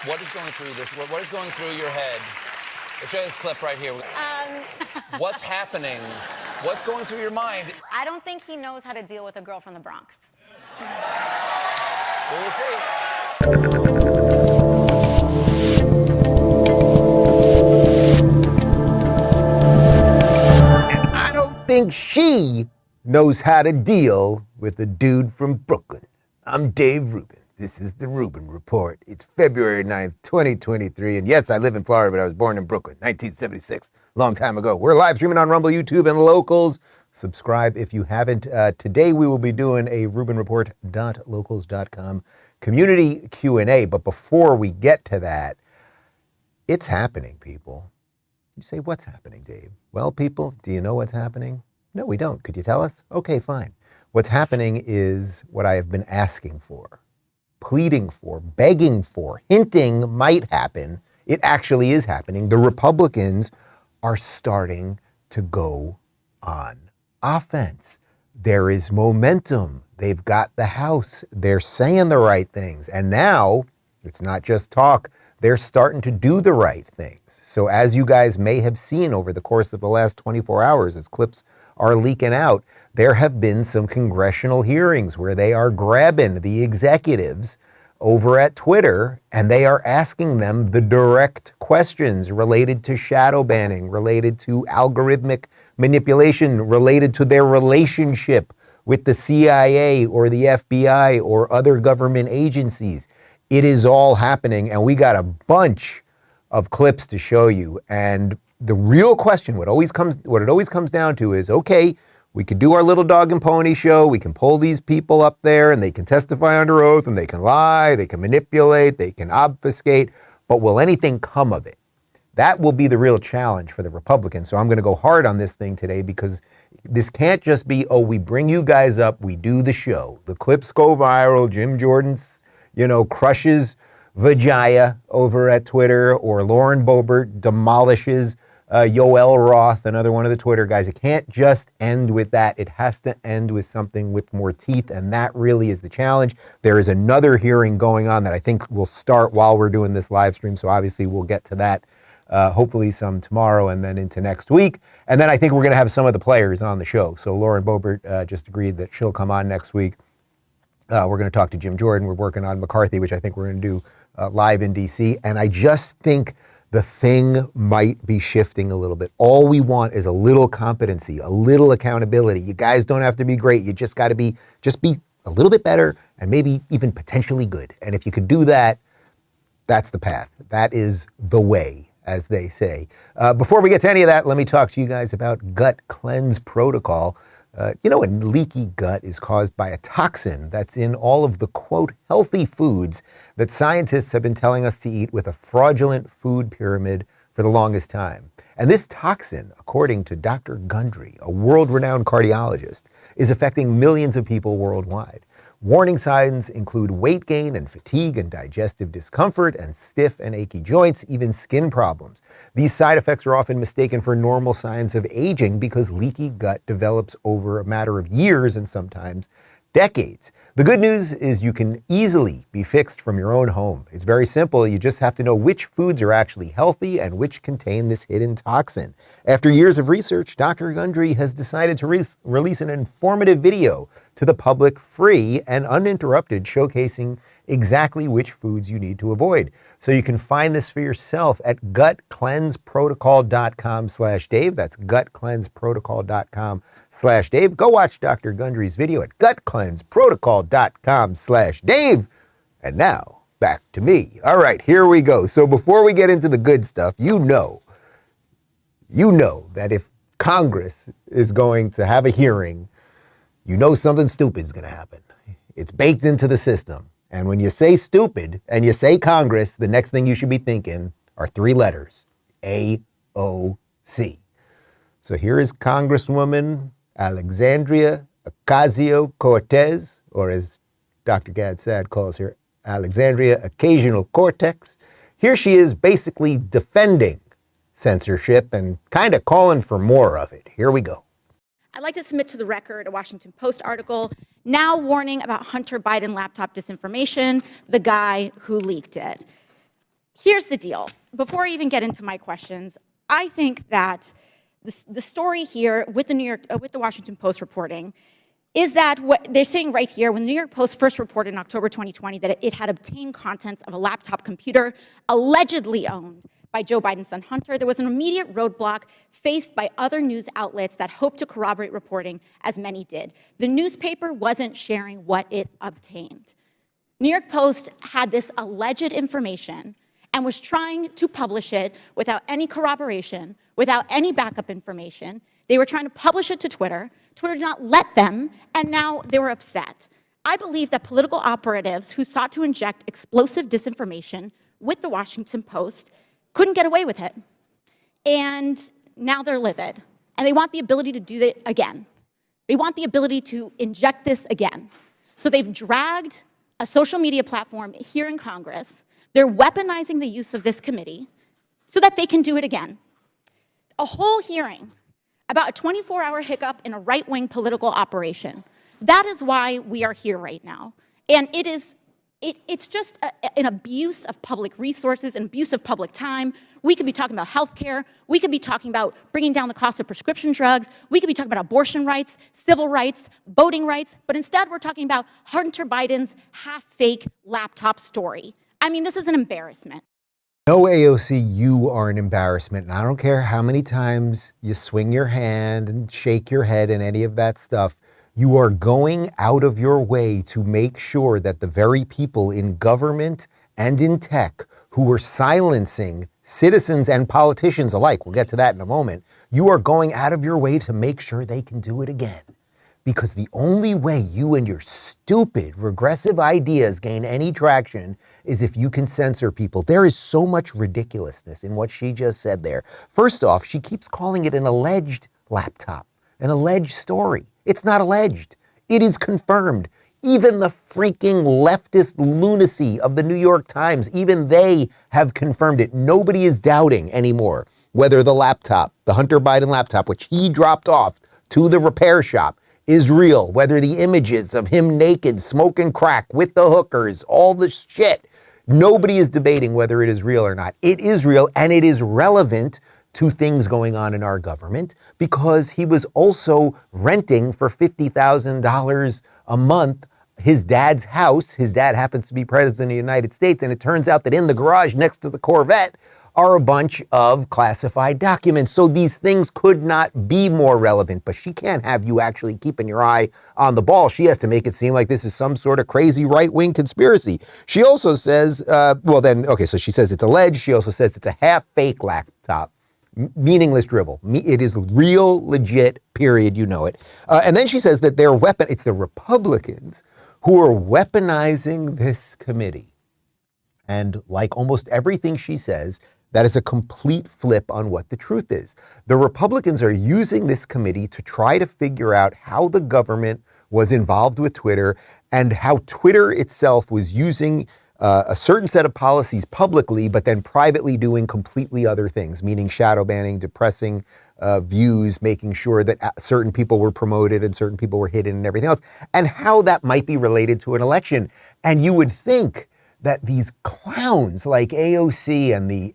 What is going through this? What is going through your head? Let's show this clip right here. What's happening? What's going through your mind? I don't think he knows how to deal with a girl from the Bronx. We'll see. And I don't think she knows how to deal with a dude from Brooklyn. I'm Dave Rubin. This is the Rubin Report. It's February 9th, 2023. And yes, I live in Florida, but I was born in Brooklyn, 1976, long time ago. We're live streaming on Rumble, YouTube, and Locals. Subscribe if you haven't. Today we will be doing a RubinReport.locals.com community Q&A. But before we get to that, it's happening, people. You say, what's happening, Dave? Well, people, do you know what's happening? No, we don't. Could you tell us? Okay, fine. What's happening is what I have been asking for, pleading for, begging for, hinting might happen. It actually is happening. The Republicans are starting to go on offense. There is momentum. They've got the House. They're saying the right things. And now it's not just talk. They're starting to do the right things. So as you guys may have seen over the course of the last 24 hours, as clips are leaking out, there have been some congressional hearings where they are grabbing the executives over at Twitter and they are asking them the direct questions related to shadow banning, related to algorithmic manipulation, related to their relationship with the CIA or the FBI or other government agencies. It is all happening, and we got a bunch of clips to show you. And the real question, what it always comes down to is, okay, we could do our little dog and pony show. We can pull these people up there and they can testify under oath and they can lie, they can manipulate, they can obfuscate, but will anything come of it? That will be the real challenge for the Republicans. So I'm going to go hard on this thing today because this can't just be, oh, we bring you guys up, we do the show. The clips go viral. Jim Jordan's, crushes vagina over at Twitter, or Lauren Boebert demolishes Yoel Roth, another one of the Twitter guys. It can't just end with that. It has to end with something with more teeth, and that really is the challenge. There is another hearing going on that I think will start while we're doing this live stream, so obviously we'll get to that hopefully some tomorrow and then into next week. And then I think we're going to have some of the players on the show. So Lauren Boebert just agreed that she'll come on next week. We're going to talk to Jim Jordan. We're working on McCarthy, which I think we're going to do live in D.C. And I just think the thing might be shifting a little bit. All we want is a little competency, a little accountability. You guys don't have to be great. You just got to be a little bit better and maybe even potentially good. And if you could do that, that's the path. That is the way, as they say. Before we get to any of that, let me talk to you guys about gut cleanse protocol. A leaky gut is caused by a toxin that's in all of the, quote, healthy foods that scientists have been telling us to eat with a fraudulent food pyramid for the longest time. And this toxin, according to Dr. Gundry, a world-renowned cardiologist, is affecting millions of people worldwide. Warning signs include weight gain and fatigue and digestive discomfort and stiff and achy joints, even skin problems. These side effects are often mistaken for normal signs of aging because leaky gut develops over a matter of years and sometimes decades. The good news is you can easily be fixed from your own home. It's very simple. You just have to know which foods are actually healthy and which contain this hidden toxin. After years of research, Dr. Gundry has decided to release an informative video to the public, free and uninterrupted, showcasing exactly which foods you need to avoid. So you can find this for yourself at gutcleanseprotocol.com/Dave. That's gutcleanseprotocol.com/Dave. Go watch Dr. Gundry's video at gutcleanseprotocol.com/Dave. And now back to me. All right, here we go. So before we get into the good stuff, you know that if Congress is going to have a hearing, you know something stupid is going to happen. It's baked into the system. And when you say stupid and you say Congress, the next thing you should be thinking are three letters, AOC. So here is Congresswoman Alexandria-Ocasio, or as Dr. Gad Saad calls her, Alexandria Occasional Cortex. Here she is basically defending censorship and kind of calling for more of it. Here we go. I'd like to submit to the record a Washington Post article now warning about Hunter Biden laptop disinformation, the guy who leaked it. here's the deal. Before I even get into my questions, I think that the story here with the Washington Post reporting is that what they're saying right here, when the New York Post first reported in October 2020 that it had obtained contents of a laptop computer allegedly owned by Joe Biden's son Hunter, there was an immediate roadblock faced by other news outlets that hoped to corroborate reporting, as many did. The newspaper wasn't sharing what it obtained. New York Post had this alleged information and was trying to publish it without any corroboration, without any backup information. They were trying to publish it to Twitter. Twitter did not let them, and now they were upset. I believe that political operatives who sought to inject explosive disinformation with the Washington Post couldn't get away with it. And now they're livid. And they want the ability to do it again. They want the ability to inject this again. So they've dragged a social media platform here in Congress. They're weaponizing the use of this committee so that they can do it again. A whole hearing about a 24-hour hiccup in a right-wing political operation. That is why we are here right now. And it's just an abuse of public resources, an abuse of public time. We could be talking about healthcare. We could be talking about bringing down the cost of prescription drugs. We could be talking about abortion rights, civil rights, voting rights. But instead, we're talking about Hunter Biden's half-fake laptop story. I mean, this is an embarrassment. No, AOC, you are an embarrassment. And I don't care how many times you swing your hand and shake your head and any of that stuff. You are going out of your way to make sure that the very people in government and in tech who are silencing citizens and politicians alike, we'll get to that in a moment, you are going out of your way to make sure they can do it again. Because the only way you and your stupid, regressive ideas gain any traction is if you can censor people. There is so much ridiculousness in what she just said there. First off, she keeps calling it an alleged laptop, an alleged story. It's not alleged. It is confirmed. Even the freaking leftist lunacy of the New York Times, even they have confirmed it. Nobody is doubting anymore whether the laptop, the Hunter Biden laptop, which he dropped off to the repair shop, is real, whether the images of him naked, smoking crack with the hookers, all the shit. Nobody is debating whether it is real or not. It is real, and it is relevant to things going on in our government because he was also renting for $50,000 a month his dad's house. His dad happens to be president of the United States, and it turns out that in the garage next to the Corvette are a bunch of classified documents. So these things could not be more relevant, but she can't have you actually keeping your eye on the ball. She has to make it seem like this is some sort of crazy right-wing conspiracy. She also says, so she says it's alleged. She also says it's a half-fake laptop. Meaningless drivel. It is real, legit, period, you know it. And then she says that it's the Republicans who are weaponizing this committee. And like almost everything she says, that is a complete flip on what the truth is. The Republicans are using this committee to try to figure out how the government was involved with Twitter and how Twitter itself was using a certain set of policies publicly, but then privately doing completely other things, meaning shadow banning, depressing views, making sure that certain people were promoted and certain people were hidden and everything else, and how that might be related to an election. And you would think that these clowns like AOC and the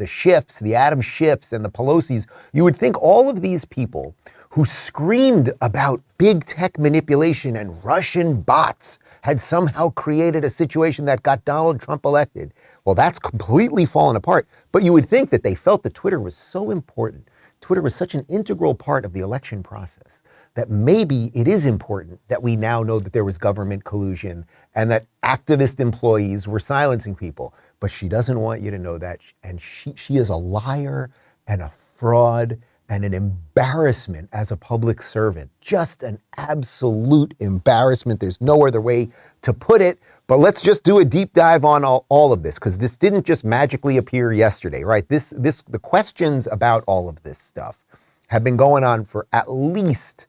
Schiffs, the Adam Schiffs and the Pelosi's, you would think all of these people who screamed about big tech manipulation and Russian bots had somehow created a situation that got Donald Trump elected. Well, that's completely fallen apart. But you would think that they felt that Twitter was so important. Twitter was such an integral part of the election process that maybe it is important that we now know that there was government collusion and that activist employees were silencing people. But she doesn't want you to know that. And she is a liar and a fraud and an embarrassment as a public servant. Just an absolute embarrassment. There's no other way to put it. But let's just do a deep dive on all of this, because this didn't just magically appear yesterday, right? The questions about all of this stuff have been going on for at least,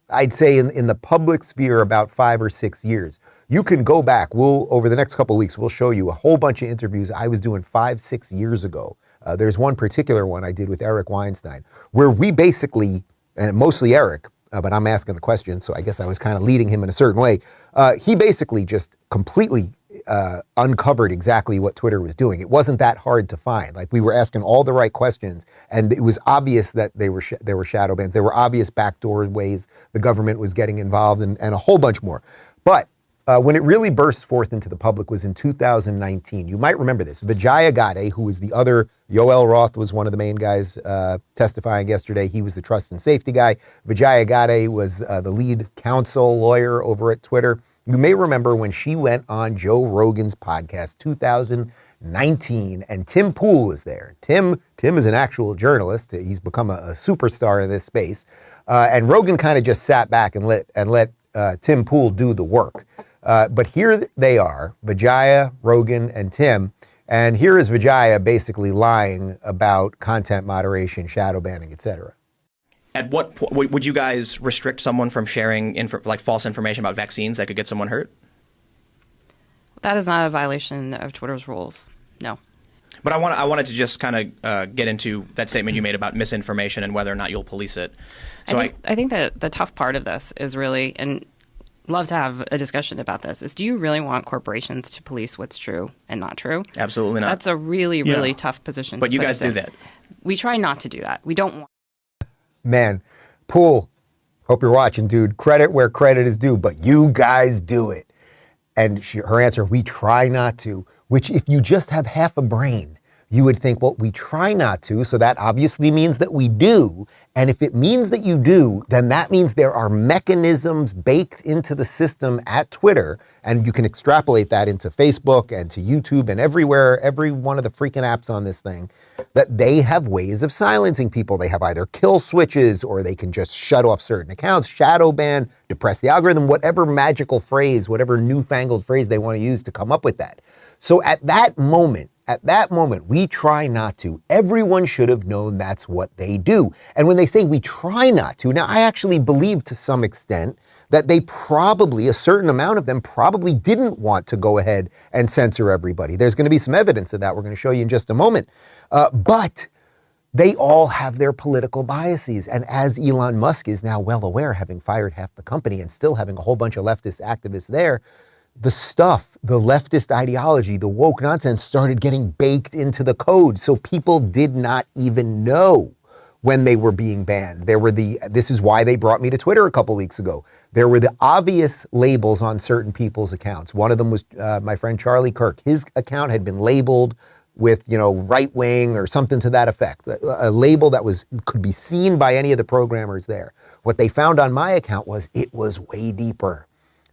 I'd say in the public sphere, about 5 or 6 years. You can go back. Over the next couple of weeks, we'll show you a whole bunch of interviews I was doing 5-6 years ago. There's one particular one I did with Eric Weinstein, where we basically, and mostly Eric, but I'm asking the question, so I guess I was kind of leading him in a certain way. He basically just completely uncovered exactly what Twitter was doing. It wasn't that hard to find. Like, we were asking all the right questions, and it was obvious that there were shadow bans. There were obvious backdoor ways the government was getting involved, and a whole bunch more. But when it really burst forth into the public was in 2019. You might remember this. Vijaya Gadde, who was the other, Yoel Roth was one of the main guys testifying yesterday. He was the trust and safety guy. Vijaya Gadde was the lead counsel lawyer over at Twitter. You may remember when she went on Joe Rogan's podcast, 2019, and Tim Pool was there. Tim is an actual journalist. He's become a superstar in this space. And Rogan kind of just sat back and let Tim Pool do the work. But here they are, Vijaya, Rogan, and Tim. And here is Vijaya basically lying about content moderation, shadow banning, et cetera. At what point would you guys restrict someone from sharing false information about vaccines that could get someone hurt? That is not a violation of Twitter's rules. No. But I wanted to just kind of get into that statement you made about misinformation and whether or not you'll police it. So I think that the tough part of this is really, and love to have a discussion about this, is do you really want corporations to police what's true and not true? Absolutely not. That's a really, really tough position. But you guys do that. We try not to do that. We don't want. Man, Pool, hope you're watching, dude. Credit where credit is due, but you guys do it. And her answer, we try not to, which if you just have half a brain, you would think, well, we try not to, so that obviously means that we do. And if it means that you do, then that means there are mechanisms baked into the system at Twitter, and you can extrapolate that into Facebook and to YouTube and everywhere, every one of the freaking apps on this thing, that they have ways of silencing people. They have either kill switches, or they can just shut off certain accounts, shadow ban, depress the algorithm, whatever magical phrase, whatever newfangled phrase they want to use to come up with that. So at that moment, we try not to. Everyone should have known that's what they do. And when they say we try not to, now I actually believe to some extent that they probably, a certain amount of them probably didn't want to go ahead and censor everybody. There's going to be some evidence of that we're going to show you in just a moment. But they all have their political biases. And as Elon Musk is now well aware, having fired half the company and still having a whole bunch of leftist activists there, the stuff, the leftist ideology, the woke nonsense started getting baked into the code. So people did not even know when they were being banned. This is why they brought me to Twitter a couple weeks ago. There were the obvious labels on certain people's accounts. One of them was my friend Charlie Kirk. His account had been labeled with, right wing or something to that effect. A label that could be seen by any of the programmers there. What they found on my account was it was way deeper.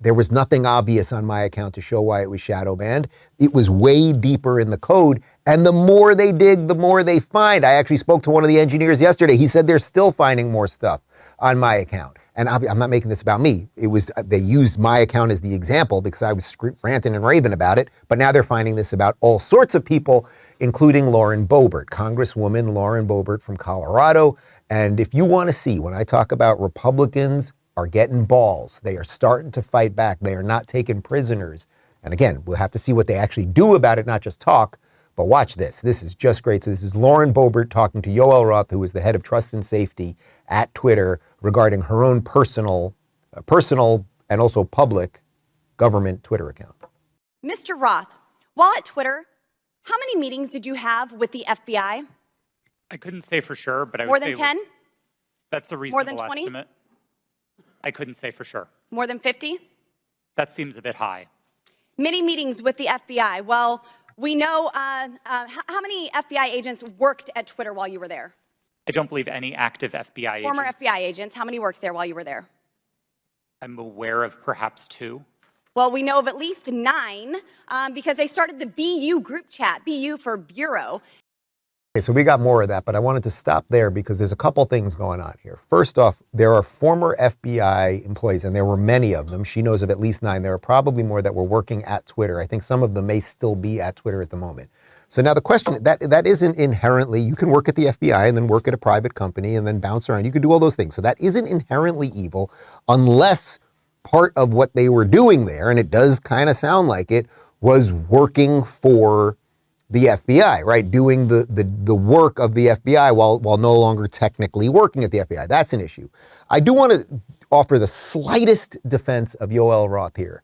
There was nothing obvious on my account to show why it was shadow banned. It was way deeper in the code. And the more they dig, the more they find. I actually spoke to one of the engineers yesterday. He said they're still finding more stuff on my account. And I'm not making this about me. They used my account as the example because I was ranting and raving about it. But now they're finding this about all sorts of people, including Lauren Boebert, Congresswoman Lauren Boebert from Colorado. And if you want to see, when I talk about Republicans are getting balls, they are starting to fight back. They are not taking prisoners. And again, we'll have to see what they actually do about it, not just talk. But watch this. This is just great. So this is Lauren Boebert talking to Yoel Roth, who is the head of trust and safety at Twitter, regarding her own personal and also public government Twitter account. Mr. Roth, while at Twitter, how many meetings did you have with the FBI? I couldn't say for sure, but I would More say than 10? That's a More than reasonable 20? estimate. I couldn't say for sure. More than 50? That seems a bit high. Many meetings with the FBI. Well, we know how many FBI agents worked at Twitter while you were there? I don't believe any active FBI agents. Former FBI agents. How many worked there while you were there? I'm aware of perhaps 2. Well, we know of at least 9 because they started the BU group chat, BU for Bureau. Okay, so we got more of that, but I wanted to stop there because there's a couple things going on here. First off, there are former FBI employees, and there were many of them. She knows of at least 9. There are probably more that were working at Twitter. I think some of them may still be at Twitter at the moment. So now the question, that isn't inherently, you can work at the FBI and then work at a private company and then bounce around. You can do all those things. So that isn't inherently evil unless part of what they were doing there, and it does kind of sound like it, was working for the FBI, right? Doing the work of the FBI while no longer technically working at the FBI. That's an issue. I do want to offer the slightest defense of Yoel Roth here.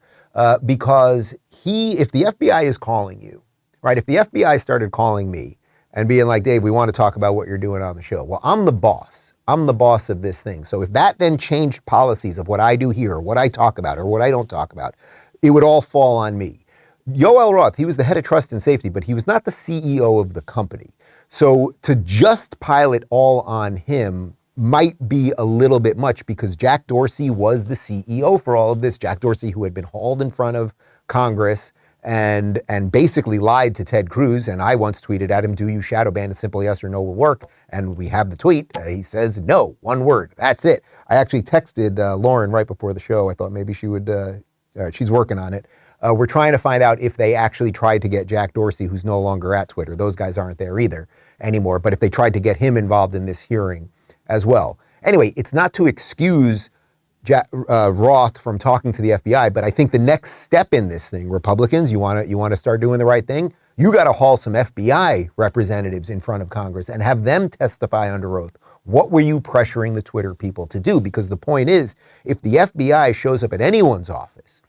because if the FBI is calling you, right? If the FBI started calling me and being like, Dave, we want to talk about what you're doing on the show. Well, I'm the boss. I'm the boss of this thing. So if that then changed policies of what I do here, or what I talk about, or what I don't talk about, it would all fall on me. Yoel Roth, he was the head of trust and safety, but he was not the CEO of the company. So to just pile it all on him might be a little bit much, because Jack Dorsey was the CEO for all of this. Jack Dorsey, who had been hauled in front of Congress and basically lied to Ted Cruz. And I once tweeted at him, do you shadow ban? A simple yes or no will work. And we have the tweet. He says, no, one word. That's it. I actually texted Lauren right before the show. I thought maybe she would, she's working on it. We're trying to find out if they actually tried to get Jack Dorsey, who's no longer at Twitter. Those guys aren't there either anymore. But if they tried to get him involved in this hearing as well. Anyway, it's not to excuse Roth from talking to the FBI, but I think the next step in this thing, Republicans, you want to start doing the right thing. You got to haul some FBI representatives in front of Congress and have them testify under oath. What were you pressuring the Twitter people to do? Because the point is, if the FBI shows up at anyone's office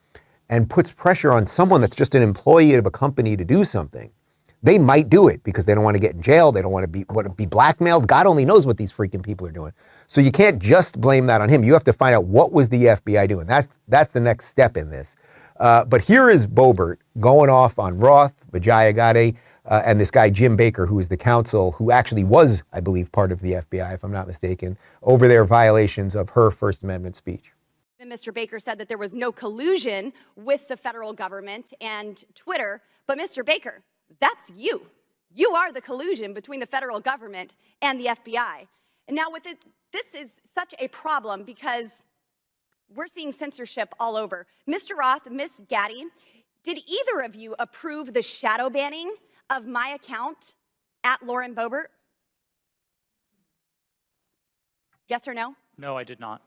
and puts pressure on someone that's just an employee of a company to do something, they might do it because they don't want to get in jail. They don't want to be blackmailed. God only knows what these freaking people are doing. So you can't just blame that on him. You have to find out what was the FBI doing. That's the next step in this. But here is Boebert going off on Roth, Vijayagade, and this guy Jim Baker, who is the counsel, who actually was, I believe, part of the FBI, if I'm not mistaken, over their violations of her First Amendment speech. Mr. Baker said that there was no collusion with the federal government and Twitter, but Mr. Baker, that's you. You are the collusion between the federal government and the FBI. And now this is such a problem because we're seeing censorship all over. Mr. Roth, Ms. Gaddy, did either of you approve the shadow banning of my account at Lauren Boebert? Yes or no? No, I did not.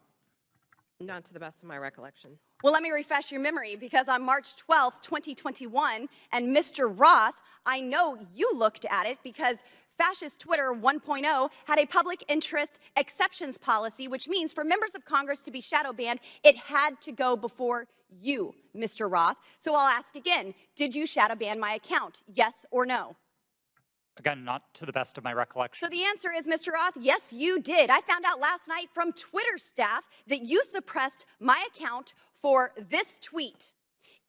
Not to the best of my recollection. Well, let me refresh your memory, because on March 12th, 2021, and Mr. Roth, I know you looked at it because Fascist Twitter 1.0 had a public interest exceptions policy, which means for members of Congress to be shadow banned, it had to go before you, Mr. Roth. So I'll ask again, did you shadow ban my account? Yes or no? Again, not to the best of my recollection. So the answer is, Mr. Roth, yes, you did. I found out last night from Twitter staff that you suppressed my account for this tweet.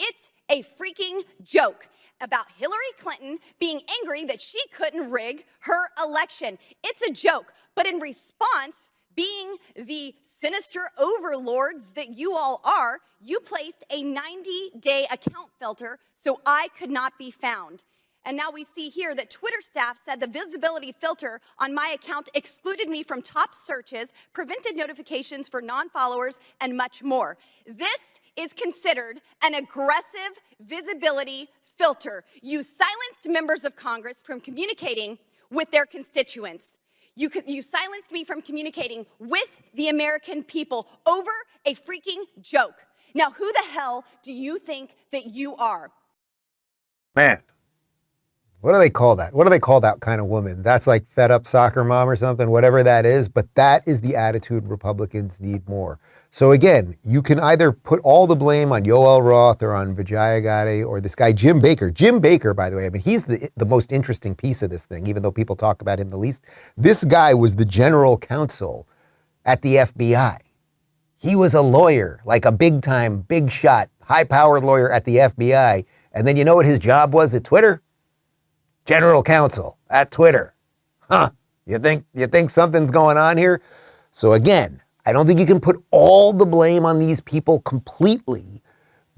It's a freaking joke about Hillary Clinton being angry that she couldn't rig her election. It's a joke. But in response, being the sinister overlords that you all are, you placed a 90-day account filter so I could not be found. And now we see here that Twitter staff said the visibility filter on my account excluded me from top searches, prevented notifications for non-followers, and much more. This is considered an aggressive visibility filter. You silenced members of Congress from communicating with their constituents. You silenced me from communicating with the American people over a freaking joke. Now, who the hell do you think that you are? Man. What do they call that? What do they call that kind of woman? That's like fed up soccer mom or something, whatever that is. But that is the attitude Republicans need more. So again, you can either put all the blame on Yoel Roth or on Vijayagade or this guy, Jim Baker. Jim Baker, by the way, I mean, he's the most interesting piece of this thing, even though people talk about him the least. This guy was the general counsel at the FBI. He was a lawyer, like a big time, big shot, high powered lawyer at the FBI. And then you know what his job was at Twitter? General counsel at Twitter. Huh, you think something's going on here? So again, I don't think you can put all the blame on these people completely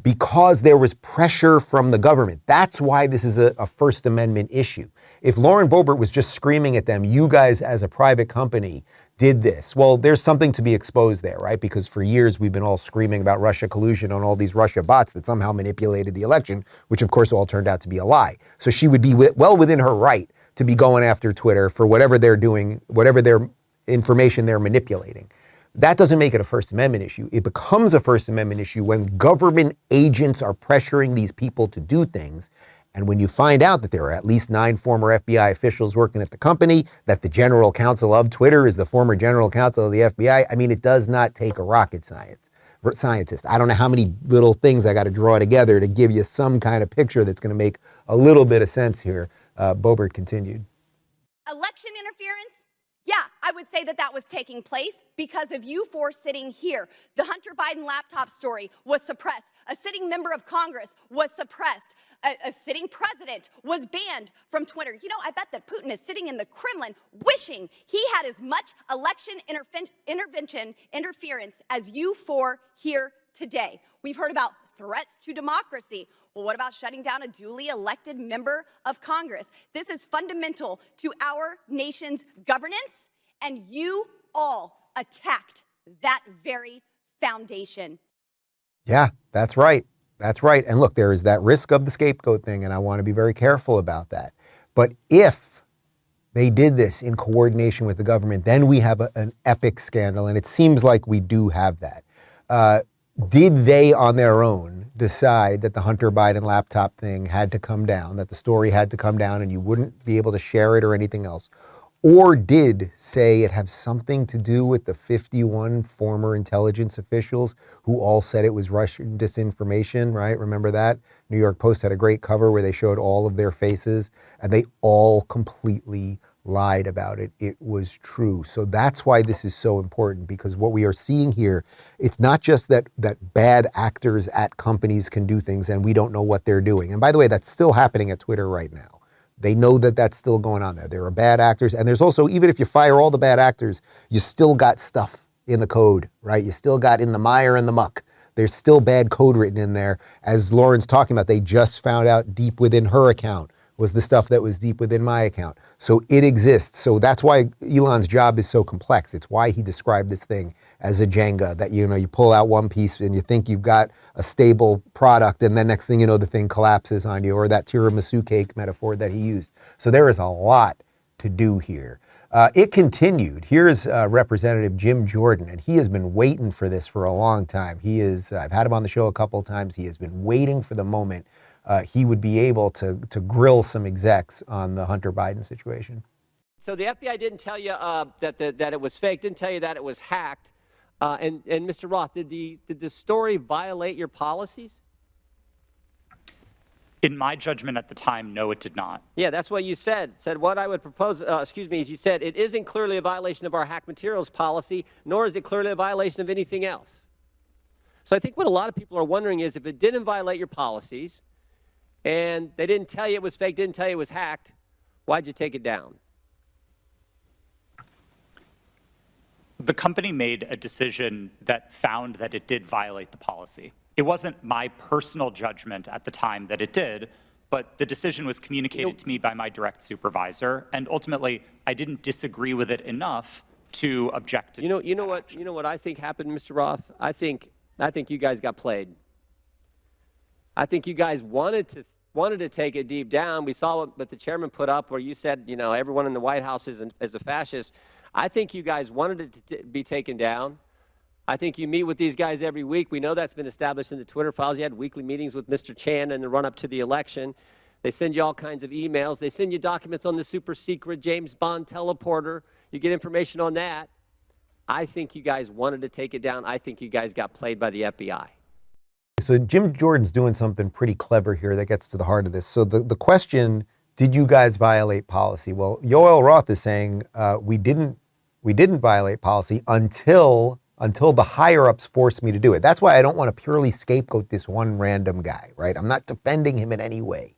because there was pressure from the government. That's why this is a First Amendment issue. If Lauren Boebert was just screaming at them, you guys as a private company did this, well, there's something to be exposed there, right? Because for years we've been all screaming about Russia collusion on all these Russia bots that somehow manipulated the election, which of course all turned out to be a lie. So she would be well within her right to be going after Twitter for whatever they're doing, whatever their information they're manipulating. That doesn't make it a First Amendment issue. It becomes a First Amendment issue when government agents are pressuring these people to do things. And when you find out that there are at least 9 former FBI officials working at the company, that the general counsel of Twitter is the former general counsel of the FBI, I mean, it does not take a rocket science. scientist. I don't know how many little things I got to draw together to give you some kind of picture that's going to make a little bit of sense here. Boebert continued. Election interference? Yeah, I would say that that was taking place because of you four sitting here. The Hunter Biden laptop story was suppressed. A sitting member of Congress was suppressed. A sitting president was banned from Twitter. You know, I bet that Putin is sitting in the Kremlin wishing he had as much election interference as you four here today. We've heard about threats to democracy. Well, what about shutting down a duly elected member of Congress? This is fundamental to our nation's governance, and you all attacked that very foundation. Yeah, that's right. That's right. And look, there is that risk of the scapegoat thing, and I want to be very careful about that. But if they did this in coordination with the government, then we have an epic scandal, and it seems like we do have that. Did they, on their own, decide that the Hunter Biden laptop thing had to come down, that the story had to come down and you wouldn't be able to share it or anything else? Or did, say, it have something to do with the 51 former intelligence officials who all said it was Russian disinformation, right? Remember that? New York Post had a great cover where they showed all of their faces, and they all completely lied about it. It was true. So that's why this is so important, because what we are seeing here, it's not just that bad actors at companies can do things and we don't know what they're doing. And by the way, that's still happening at Twitter right now. They know that that's still going on there. There are bad actors, and there's also, even if you fire all the bad actors, you still got stuff in the code, right? You still got in the mire and the muck. There's still bad code written in there. As Lauren's talking about, they just found out deep within her account was the stuff that was deep within my account. So it exists. So that's why Elon's job is so complex. It's why he described this thing as a Jenga, that, you know, you pull out one piece and you think you've got a stable product, and then next thing you know, the thing collapses on you, or that tiramisu cake metaphor that he used. So there is a lot to do here. It continued. Here's Representative Jim Jordan, and he has been waiting for this for a long time. He is, I've had him on the show a couple of times. He has been waiting for the moment he would be able to grill some execs on the Hunter Biden situation. So the FBI didn't tell you that it was fake, didn't tell you that it was hacked. And Mr. Roth, did the story violate your policies? In my judgment at the time, no, it did not. Yeah, that's what you said. Said what I would propose, is you said it isn't clearly a violation of our hack materials policy, nor is it clearly a violation of anything else. So I think what a lot of people are wondering is, if it didn't violate your policies and they didn't tell you it was fake, didn't tell you it was hacked, why'd you take it down? The company made a decision that found that it did violate the policy. It wasn't my personal judgment at the time that it did, but the decision was communicated to me by my direct supervisor, and ultimately I didn't disagree with it enough to object to You know what I think happened, Mr. Roth? I think you guys got played. I think you guys wanted to take it deep down. We saw what the chairman put up, where you said, you know, everyone in the White House is a fascist. I think you guys wanted it to be taken down. I think you meet with these guys every week. We know that's been established in the Twitter files. You had weekly meetings with Mr. Chan in the run-up to the election. They send you all kinds of emails. They send you documents on the super secret James Bond teleporter. You get information on that. I think you guys wanted to take it down. I think you guys got played by the FBI. So Jim Jordan's doing something pretty clever here that gets to the heart of this. So the question, did you guys violate policy? Well, Yoel Roth is saying we didn't violate policy until the higher-ups forced me to do it. That's why I don't want to purely scapegoat this one random guy, right? I'm not defending him in any way.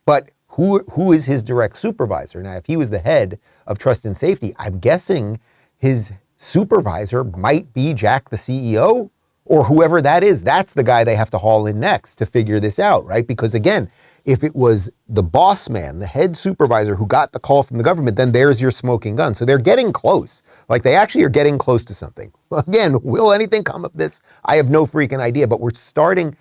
But who is his direct supervisor? Now, if he was the head of Trust and Safety, I'm guessing his supervisor might be Jack, the CEO, or whoever that is. That's the guy they have to haul in next to figure this out, right? Because again, if it was the boss man, the head supervisor who got the call from the government, then there's your smoking gun. So they're getting close. Like, they actually are getting close to something. Again, will anything come of this? I have no freaking idea, but we're starting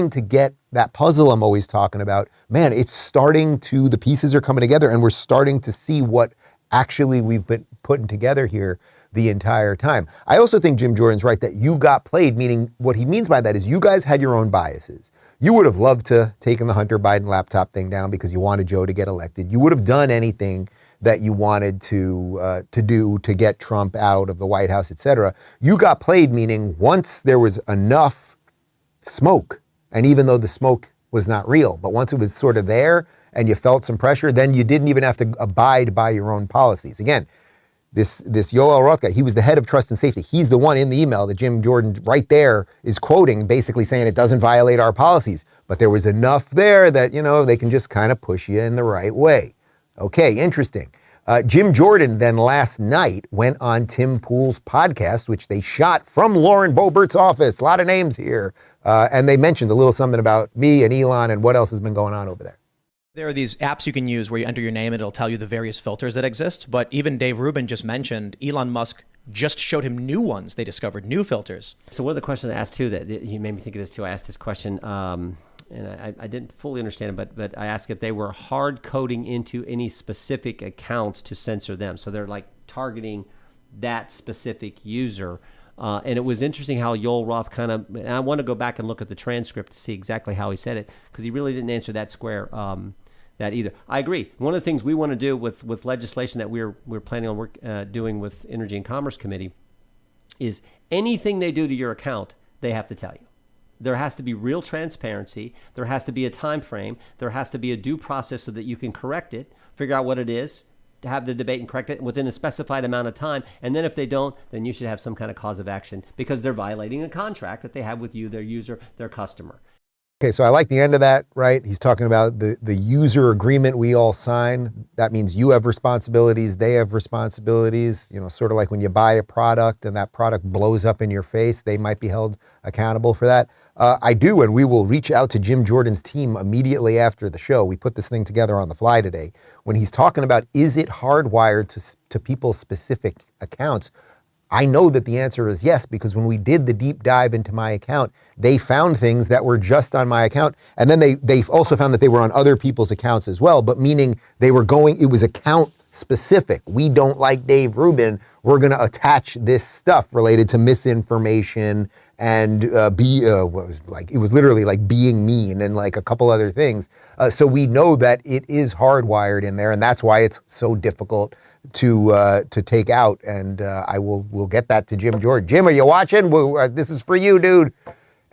to get that puzzle I'm always talking about. Man, the pieces are coming together, and we're starting to see what actually we've been putting together here the entire time. I also think Jim Jordan's right that you got played, meaning what he means by that is you guys had your own biases. You would have loved to taken the Hunter Biden laptop thing down because you wanted Joe to get elected. You would have done anything that you wanted to do to get Trump out of the White House, et cetera. You got played, meaning once there was enough smoke, and even though the smoke was not real, but once it was sort of there and you felt some pressure, then you didn't even have to abide by your own policies. Again, this Yoel Roth guy, he was the head of trust and safety. He's the one in the email that Jim Jordan right there is quoting, basically saying it doesn't violate our policies. But there was enough there that, you know, they can just kind of push you in the right way. Okay, interesting. Jim Jordan then last night went on Tim Pool's podcast, which they shot from Lauren Boebert's office. A lot of names here. And they mentioned a little something about me and Elon and what else has been going on over there. There are these apps you can use where you enter your name and it'll tell you the various filters that exist. But even Dave Rubin just mentioned Elon Musk just showed him new ones. They discovered new filters. So one of the questions I asked too, that you made me think of this too, I asked this question, and I didn't fully understand it, but I asked if they were hard coding into any specific accounts to censor them. So they're like targeting that specific user. And it was interesting how Yoel Roth kind of, and I want to go back and look at the transcript to see exactly how he said it, because he really didn't answer that square, that either. I agree. One of the things we want to do with legislation that we're planning on doing with Energy and Commerce Committee is anything they do to your account, they have to tell you. There has to be real transparency. There has to be a time frame. There has to be a due process so that you can correct it, figure out what it is, to have the debate and correct it within a specified amount of time. And then if they don't, then you should have some kind of cause of action because they're violating a contract that they have with you, their user, their customer. Okay, so I like the end of that, right? He's talking about the user agreement we all sign. That means you have responsibilities, they have responsibilities, you know, sort of like when you buy a product and that product blows up in your face, they might be held accountable for that. I do, and we will reach out to Jim Jordan's team immediately after the show. We put this thing together on the fly today. When he's talking about, is it hardwired to people's specific accounts? I know that the answer is yes, because when we did the deep dive into my account, they found things that were just on my account. And then they also found that they were on other people's accounts as well, but meaning they were going, it was account specific. We don't like Dave Rubin. We're going to attach this stuff related to misinformation and what was like, it was literally like being mean and like a couple other things. So we know that it is hardwired in there, and that's why it's so difficult to take out. And we'll get that to Jim Jordan. Jim, are you watching? This is for you, dude.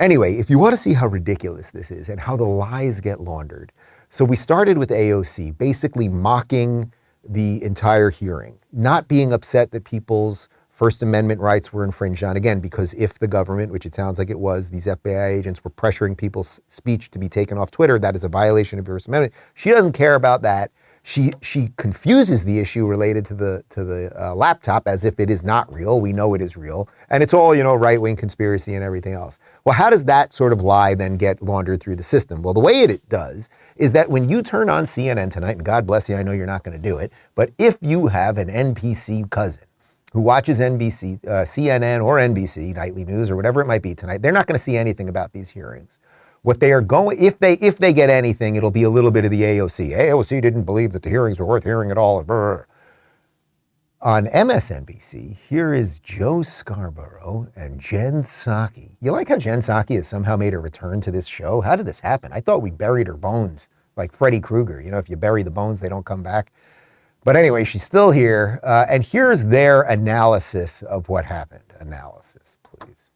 Anyway, if you want to see how ridiculous this is and how the lies get laundered. So we started with AOC, basically mocking the entire hearing, not being upset that people's First Amendment rights were infringed on, again, because if the government, which it sounds like it was, these FBI agents were pressuring people's speech to be taken off Twitter, that is a violation of your First Amendment. She doesn't care about that. She confuses the issue related to the laptop as if it is not real. We know it is real. And it's all, you know, right-wing conspiracy and everything else. Well, how does that sort of lie then get laundered through the system? Well, the way it does is that when you turn on CNN tonight, and God bless you, I know you're not going to do it, but if you have an NPC cousin who watches NBC, CNN or NBC, Nightly News or whatever it might be tonight, they're not going to see anything about these hearings. What they are going, if they get anything, it'll be a little bit of the AOC. AOC didn't believe that the hearings were worth hearing at all. On MSNBC, here is Joe Scarborough and Jen Psaki. You like how Jen Psaki has somehow made a return to this show? How did this happen? I thought we buried her bones, like Freddy Krueger. You know, if you bury the bones, they don't come back. But anyway, she's still here. And here's their analysis of what happened. Analysis, please.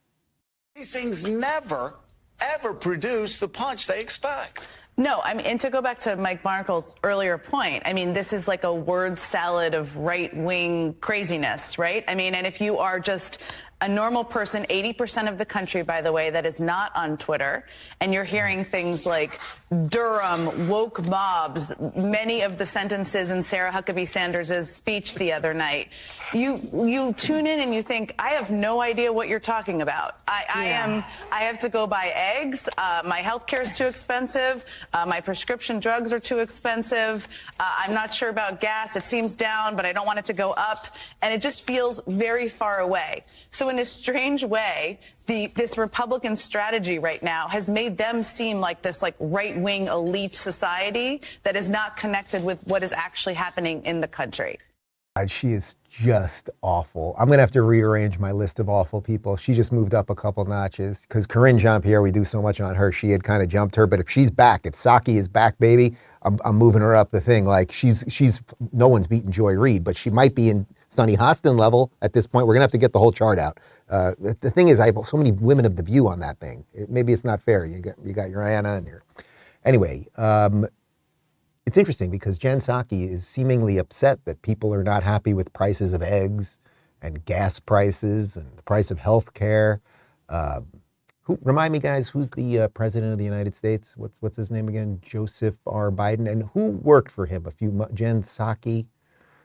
These things never, ever produce the punch they expect. No, I mean, and to go back to Mike Markle's earlier point, I mean, this is like a word salad of right-wing craziness, right? I mean, and if you are just a normal person, 80% of the country, by the way, that is not on Twitter, and you're hearing things like Durham, woke mobs, many of the sentences in Sarah Huckabee Sanders' speech the other night, you tune in and you think, I have no idea what you're talking about. I have to go buy eggs. My health care is too expensive. My prescription drugs are too expensive. I'm not sure about gas. It seems down, but I don't want it to go up. And it just feels very far away. So in a strange way, this Republican strategy right now has made them seem like this like right-wing elite society that is not connected with what is actually happening in the country. God, she is just awful. I'm going to have to rearrange my list of awful people. She just moved up a couple notches because Corinne Jean-Pierre, we do so much on her. She had kind of jumped her. But if she's back, if Psaki is back, baby, I'm moving her up the thing. Like she's no one's beaten Joy Reid, but she might be in Sunny Hostin level at this point. We're going to have to get the whole chart out. The thing is, I have so many women of the View on that thing. Maybe it's not fair. You got your Anna in here. Anyway, it's interesting because Jen Psaki is seemingly upset that people are not happy with prices of eggs and gas prices and the price of health care. Remind me, guys, who's the president of the United States? What's his name again? Joseph R. Biden. And who worked for him a few months? Jen Psaki.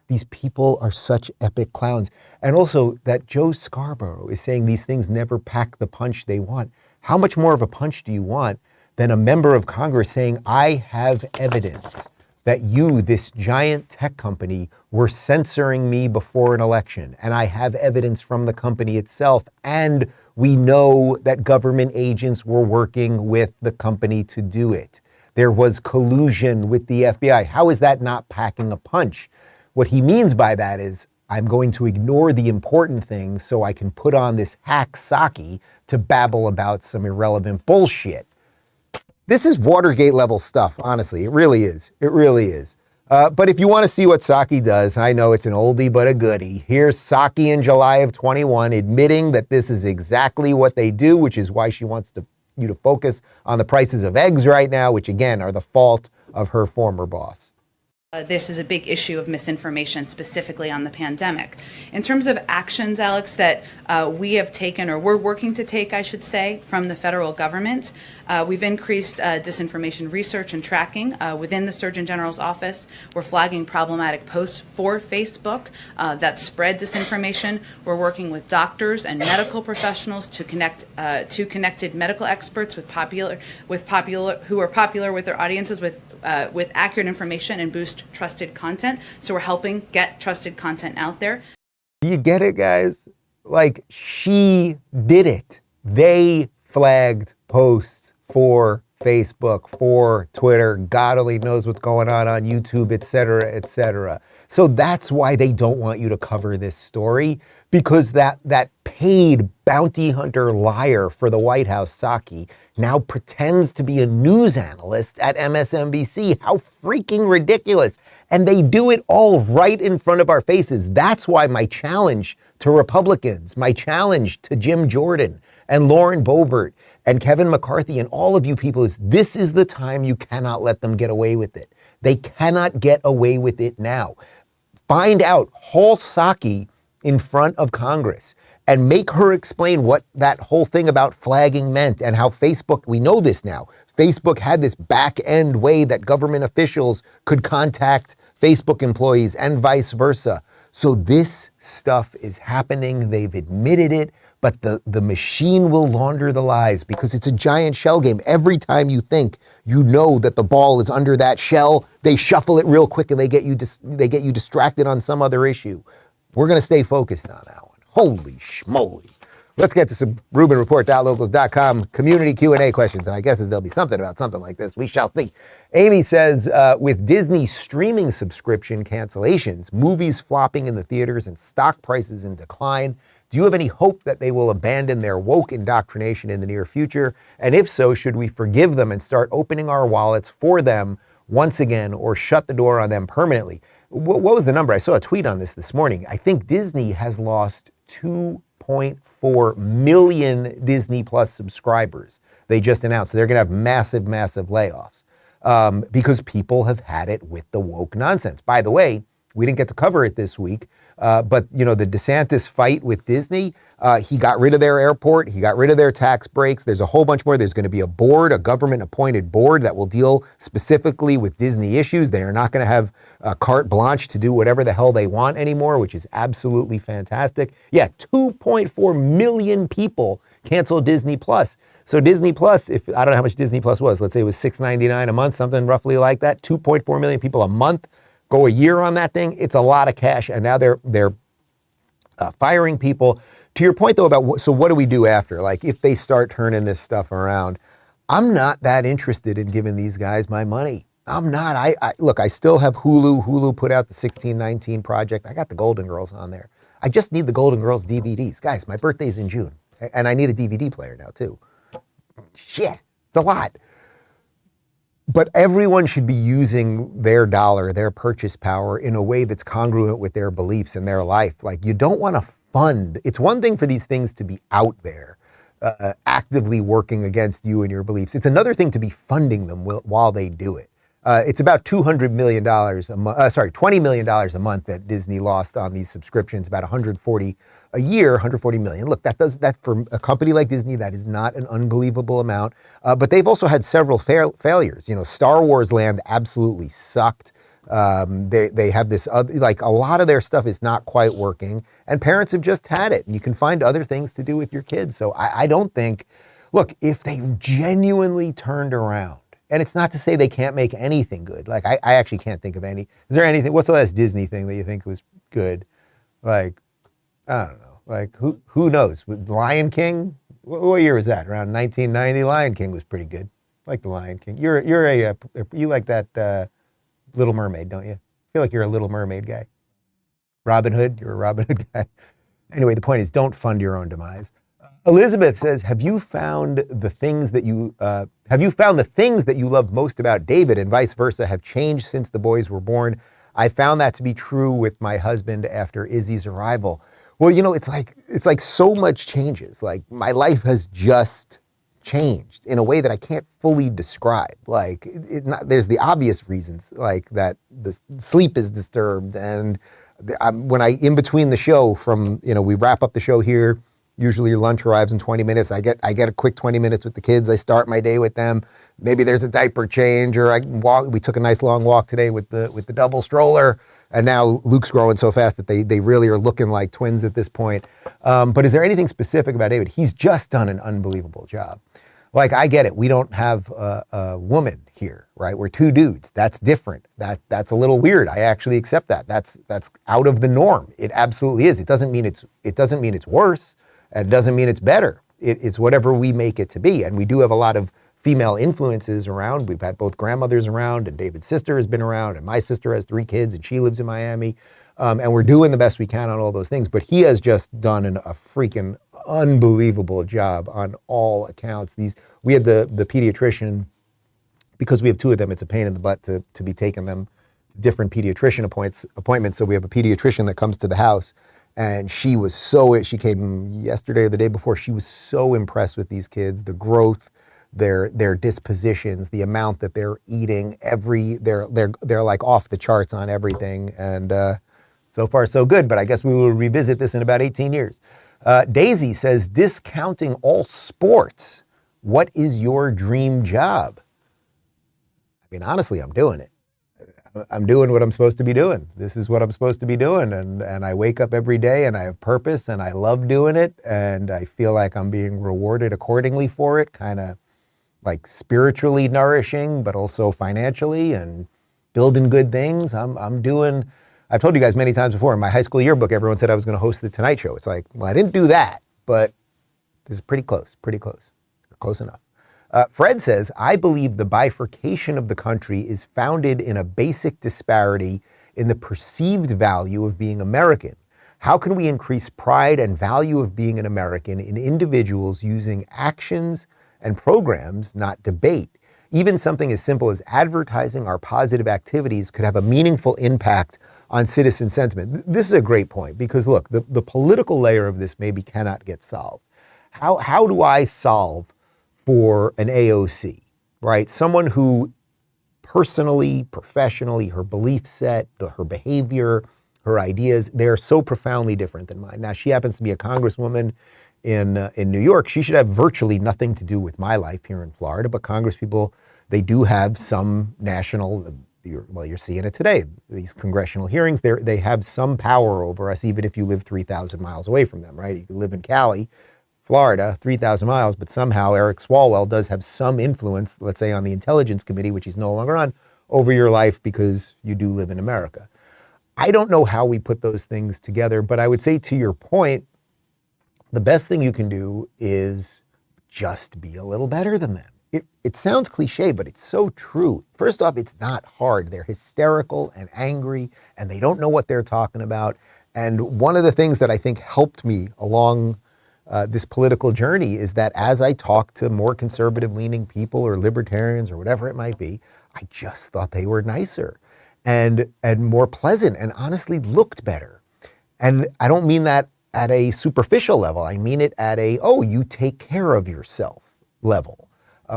These people are such epic clowns. And also that Joe Scarborough is saying these things never pack the punch they want. How much more of a punch do you want than a member of Congress saying, I have evidence that you, this giant tech company, were censoring me before an election. And I have evidence from the company itself. And we know that government agents were working with the company to do it. There was collusion with the FBI. How is that not packing a punch? What he means by that is, I'm going to ignore the important things so I can put on this hack Psaki to babble about some irrelevant bullshit. This is Watergate level stuff, honestly. It really is. It really is. But if you want to see what Psaki does, I know it's an oldie but a goodie. Here's Psaki in July of 21 admitting that this is exactly what they do, which is why she wants you to focus on the prices of eggs right now, which again are the fault of her former boss. This is a big issue of misinformation, specifically on the pandemic. In terms of actions, Alex, that we have taken, or we're working to take, I should say, from the federal government, we've increased disinformation research and tracking within the Surgeon General's office. We're flagging problematic posts for Facebook that spread disinformation. We're working with doctors and medical professionals to connect to connected medical experts who are popular with their audiences with accurate information and boost trusted content. So we're helping get trusted content out there. Do you get it, guys? Like, she did it. They flagged posts for Facebook, for Twitter. God only knows what's going on YouTube, et cetera, et cetera. So that's why they don't want you to cover this story, because that paid bounty hunter liar for the White House, Psaki, now pretends to be a news analyst at MSNBC. How freaking ridiculous. And they do it all right in front of our faces. That's why my challenge to Republicans, my challenge to Jim Jordan and Lauren Boebert and Kevin McCarthy and all of you people is, this is the time you cannot let them get away with it. They cannot get away with it now. Find out, haul Psaki in front of Congress and make her explain what that whole thing about flagging meant and how Facebook, we know this now, Facebook had this back end way that government officials could contact Facebook employees and vice versa. So this stuff is happening. They've admitted it, but the machine will launder the lies because it's a giant shell game. Every time you think you know that the ball is under that shell, they shuffle it real quick and they get you distracted on some other issue. We're going to stay focused on that one. Holy schmoly. Let's get to some RubinReport.locals.com community Q&A questions. And I guess there'll be something about something like this. We shall see. Amy says, with Disney streaming subscription cancellations, movies flopping in the theaters, and stock prices in decline, do you have any hope that they will abandon their woke indoctrination in the near future? And if so, should we forgive them and start opening our wallets for them once again, or shut the door on them permanently? What was the number? I saw a tweet on this morning. I think Disney has lost 2.4 million Disney Plus subscribers. They just announced they're going to have massive, massive layoffs because people have had it with the woke nonsense. By the way, we didn't get to cover it this week, but the DeSantis fight with Disney, he got rid of their airport, he got rid of their tax breaks. There's a whole bunch more. There's going to be a board, a government-appointed board that will deal specifically with Disney issues. They are not going to have carte blanche to do whatever the hell they want anymore, which is absolutely fantastic. Yeah, 2.4 million people canceled Disney Plus. So Disney Plus, if I don't know how much Disney Plus was, let's say it was $6.99 a month, something roughly like that, 2.4 million people a month. Go a year on that thing, it's a lot of cash, and now they're firing people. To your point, though, about so what do we do after? Like, if they start turning this stuff around, I'm not that interested in giving these guys my money. I'm not. Look, I still have Hulu. Hulu put out the 1619 Project. I got the Golden Girls on there. I just need the Golden Girls DVDs. Guys, my birthday's in June, and I need a DVD player now, too. Shit, it's a lot. But everyone should be using their dollar, their purchase power in a way that's congruent with their beliefs and their life. Like, you don't want to fund. It's one thing for these things to be out there, actively working against you and your beliefs. It's another thing to be funding them while they do it. It's about $200 million a month, $20 million a month that Disney lost on these subscriptions, about 140 a year, 140 million. Look, that for a company like Disney, that is not an unbelievable amount. But they've also had several failures. You know, Star Wars Land absolutely sucked. They have this other, like, a lot of their stuff is not quite working, and parents have just had it. And you can find other things to do with your kids. So I don't think, look, if they genuinely turned around, and it's not to say they can't make anything good. Like, I actually can't think of any. Is there anything, what's the last Disney thing that you think was good? Like, I don't know. Like, who knows? Lion King? What year was that? Around 1990? Lion King was pretty good. Like the Lion King. You like that Little Mermaid, don't you? I feel like you're a Little Mermaid guy. Robin Hood? You're a Robin Hood guy. Anyway, the point is, don't fund your own demise. Elizabeth says, have you found the things that you loved most about David and vice versa have changed since the boys were born? I found that to be true with my husband after Izzy's arrival. Well, you know, it's like so much changes. Like, my life has just changed in a way that I can't fully describe. Like, there's the obvious reasons, like that the sleep is disturbed, and when in between the show, we wrap up the show here. Usually your lunch arrives in 20 minutes. I get a quick 20 minutes with the kids. I start my day with them. Maybe there's a diaper change, or we took a nice long walk today with the double stroller. And now Luke's growing so fast that they really are looking like twins at this point. But is there anything specific about David? He's just done an unbelievable job. Like, I get it. We don't have a woman here, right? We're two dudes. That's different. That's a little weird. I actually accept that. That's out of the norm. It absolutely is. It doesn't mean it's worse. It doesn't mean it's better. It's whatever we make it to be. And we do have a lot of female influences around. We've had both grandmothers around, and David's sister has been around, and my sister has 3 kids, and she lives in Miami. And we're doing the best we can on all those things. But he has just done a freaking unbelievable job on all accounts. We had the pediatrician, because we have 2 of them, it's a pain in the butt to be taking them to different pediatrician appointments. So we have a pediatrician that comes to the house. And she came yesterday or the day before. She was so impressed with these kids, the growth, their dispositions, the amount that they're eating. They're like off the charts on everything. And so far so good. But I guess we will revisit this in about 18 years. Daisy says, discounting all sports, what is your dream job? I mean, honestly, I'm doing it. I'm doing what I'm supposed to be doing. This is what I'm supposed to be doing. And I wake up every day and I have purpose and I love doing it. And I feel like I'm being rewarded accordingly for it, kind of like spiritually nourishing, but also financially, and building good things. I've told you guys many times before, in my high school yearbook, everyone said I was going to host the Tonight Show. It's like, well, I didn't do that, but this is pretty close, close enough. Fred says, I believe the bifurcation of the country is founded in a basic disparity in the perceived value of being American. How can we increase pride and value of being an American in individuals using actions and programs, not debate? Even something as simple as advertising our positive activities could have a meaningful impact on citizen sentiment. This is a great point, because look, the political layer of this maybe cannot get solved. How do I solve for an AOC, right? Someone who personally, professionally, her belief set, her behavior, her ideas, they're so profoundly different than mine. Now, she happens to be a congresswoman in New York. She should have virtually nothing to do with my life here in Florida, but congresspeople, they do have some national, you're seeing it today, these congressional hearings, they have some power over us, even if you live 3,000 miles away from them, right? You can live in Cali, Florida, 3,000 miles, but somehow Eric Swalwell does have some influence, let's say on the Intelligence Committee, which he's no longer on, over your life because you do live in America. I don't know how we put those things together, but I would say, to your point, the best thing you can do is just be a little better than them. it sounds cliche, but it's so true. First off, it's not hard. They're hysterical and angry, and they don't know what they're talking about. And one of the things that I think helped me along this political journey is that as I talk to more conservative-leaning people or libertarians or whatever it might be, I just thought they were nicer and more pleasant and honestly looked better. And I don't mean that at a superficial level. I mean it at a, oh, you take care of yourself level.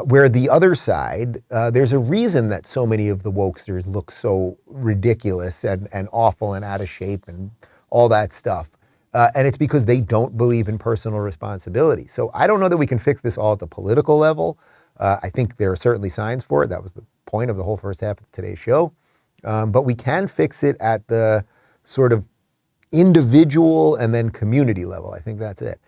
Where the other side, there's a reason that so many of the wokesters look so ridiculous and awful and out of shape and all that stuff. And it's because they don't believe in personal responsibility. So I don't know that we can fix this all at the political level. I think there are certainly signs for it. That was the point of the whole first half of today's show. But we can fix it at the sort of individual and then community level. I think that's it.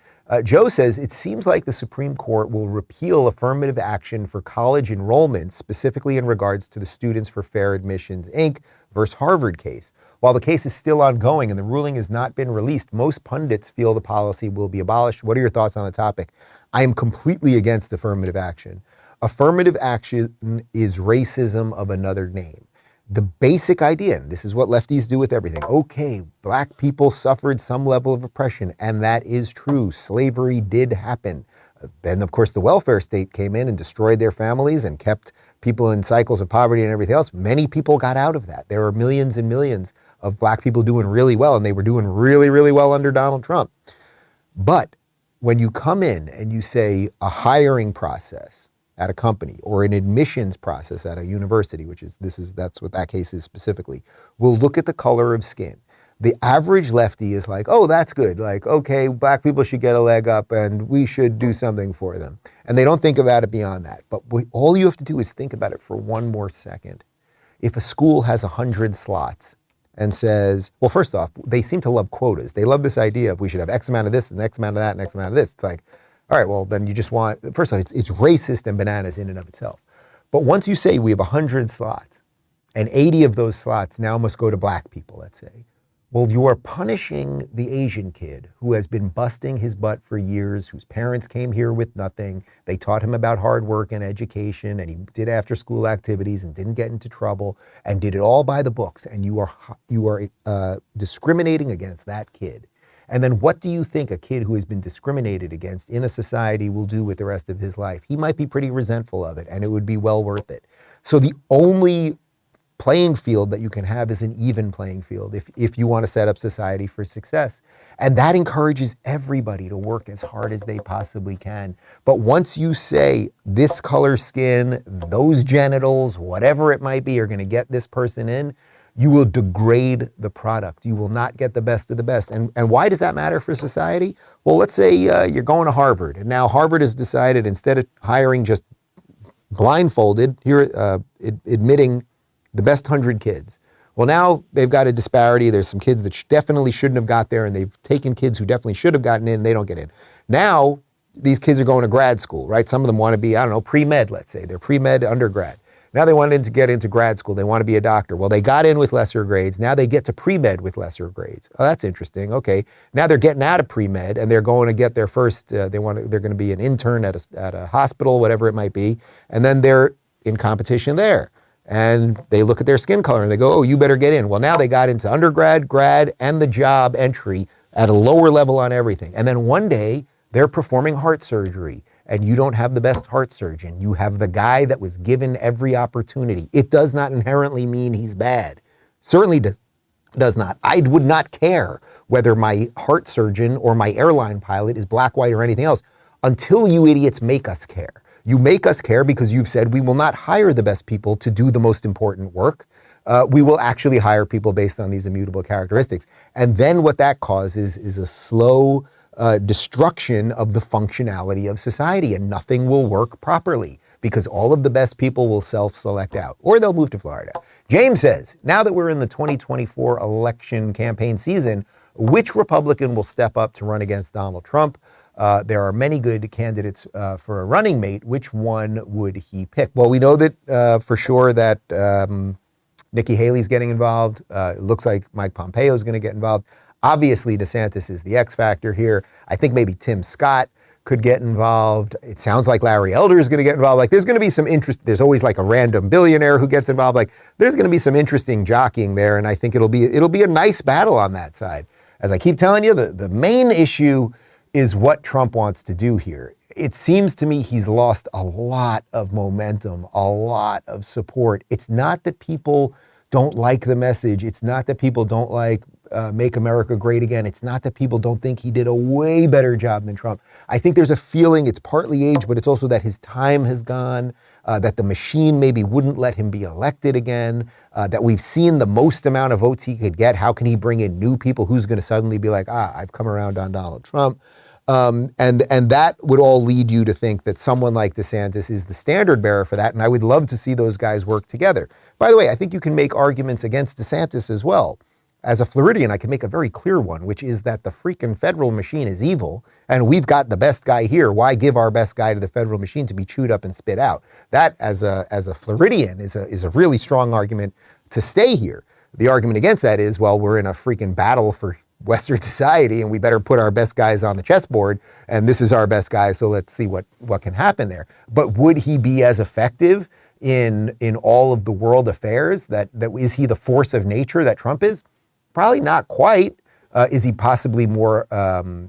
Joe says, it seems like the Supreme Court will repeal affirmative action for college enrollment, specifically in regards to the Students for Fair Admissions, Inc. versus Harvard case. While the case is still ongoing and the ruling has not been released, most pundits feel the policy will be abolished. What are your thoughts on the topic? I am completely against affirmative action. Affirmative action is racism of another name. The basic idea, and this is what lefties do with everything. Okay, black people suffered some level of oppression, and that is true. Slavery did happen. Then, of course, the welfare state came in and destroyed their families and kept people in cycles of poverty and everything else. Many people got out of that. There were millions and millions of black people doing really well, and they were doing really, really well under Donald Trump. But when you come in and you say a hiring process at a company or an admissions process at a university, that's what that case is specifically, we'll look at the color of skin. The average lefty is like, oh, that's good. Like, okay, black people should get a leg up and we should do something for them. And they don't think about it beyond that. But all you have to do is think about it for one more second. If a school has 100 slots and says, well, first off, they seem to love quotas. They love this idea of we should have X amount of this and X amount of that and X amount of this. It's like, all right, well, then you just want, first of all, it's racist and bananas in and of itself. But once you say we have 100 slots and 80 of those slots now must go to black people, let's say, well, you are punishing the Asian kid who has been busting his butt for years, whose parents came here with nothing. They taught him about hard work and education, and he did after school activities and didn't get into trouble and did it all by the books. And you are discriminating against that kid. And then what do you think a kid who has been discriminated against in a society will do with the rest of his life? He might be pretty resentful of it, and it would be well worth it. So the only playing field that you can have is an even playing field if you want to set up society for success. And that encourages everybody to work as hard as they possibly can. But once you say this color skin, those genitals, whatever it might be, are going to get this person in, you will degrade the product. You will not get the best of the best. And why does that matter for society? Well, let's say you're going to Harvard, and now Harvard has decided instead of hiring just blindfolded, admitting the best 100 kids. Well, now they've got a disparity. There's some kids that definitely shouldn't have got there, and they've taken kids who definitely should have gotten in, and they don't get in. Now, these kids are going to grad school, right? Some of them want to be, pre-med, let's say. They're pre-med undergrad. Now they wanted to get into grad school. They want to be a doctor. Well, they got in with lesser grades. Now they get to pre-med with lesser grades. Oh, that's interesting. Okay. Now they're getting out of pre-med and they're going to get their first, they're going to be an intern at a hospital, whatever it might be. And then they're in competition there. And they look at their skin color and they go, oh, you better get in. Well, now they got into undergrad, grad, and the job entry at a lower level on everything. And then one day they're performing heart surgery. And you don't have the best heart surgeon. You have the guy that was given every opportunity. It does not inherently mean he's bad. Certainly does not. I would not care whether my heart surgeon or my airline pilot is black, white, or anything else until you idiots make us care. You make us care because you've said we will not hire the best people to do the most important work. We will actually hire people based on these immutable characteristics. And then what that causes is a slow destruction of the functionality of society, and nothing will work properly because all of the best people will self-select out, or they'll move to Florida. James says, now that we're in the 2024 election campaign season, which Republican will step up to run against Donald Trump? There are many good candidates for a running mate. Which one would he pick? Well, we know that for sure that Nikki Haley's getting involved. It looks like Mike Pompeo is going to get involved. Obviously, DeSantis is the X factor here. I think maybe Tim Scott could get involved. It sounds like Larry Elder is going to get involved. Like there's going to be some interest. There's always like a random billionaire who gets involved. Like there's going to be some interesting jockeying there. And I think it'll be a nice battle on that side. As I keep telling you, the main issue is what Trump wants to do here. It seems to me he's lost a lot of momentum, a lot of support. It's not that people don't like the message. It's not that people don't like Make America Great Again. It's not that people don't think he did a way better job than Trump. I think there's a feeling, it's partly age, but it's also that his time has gone, that the machine maybe wouldn't let him be elected again, that we've seen the most amount of votes he could get. How can he bring in new people? Who's going to suddenly be like, I've come around on Donald Trump? And that would all lead you to think that someone like DeSantis is the standard bearer for that. And I would love to see those guys work together. By the way, I think you can make arguments against DeSantis as well. As a Floridian, I can make a very clear one, which is that the freaking federal machine is evil, and we've got the best guy here. Why give our best guy to the federal machine to be chewed up and spit out? That, as a Floridian, is a really strong argument to stay here. The argument against that is, well, we're in a freaking battle for Western society, and we better put our best guys on the chessboard, and this is our best guy, so let's see what can happen there. But would he be as effective in all of the world affairs? That is he the force of nature that Trump is? Probably not quite. Is he possibly more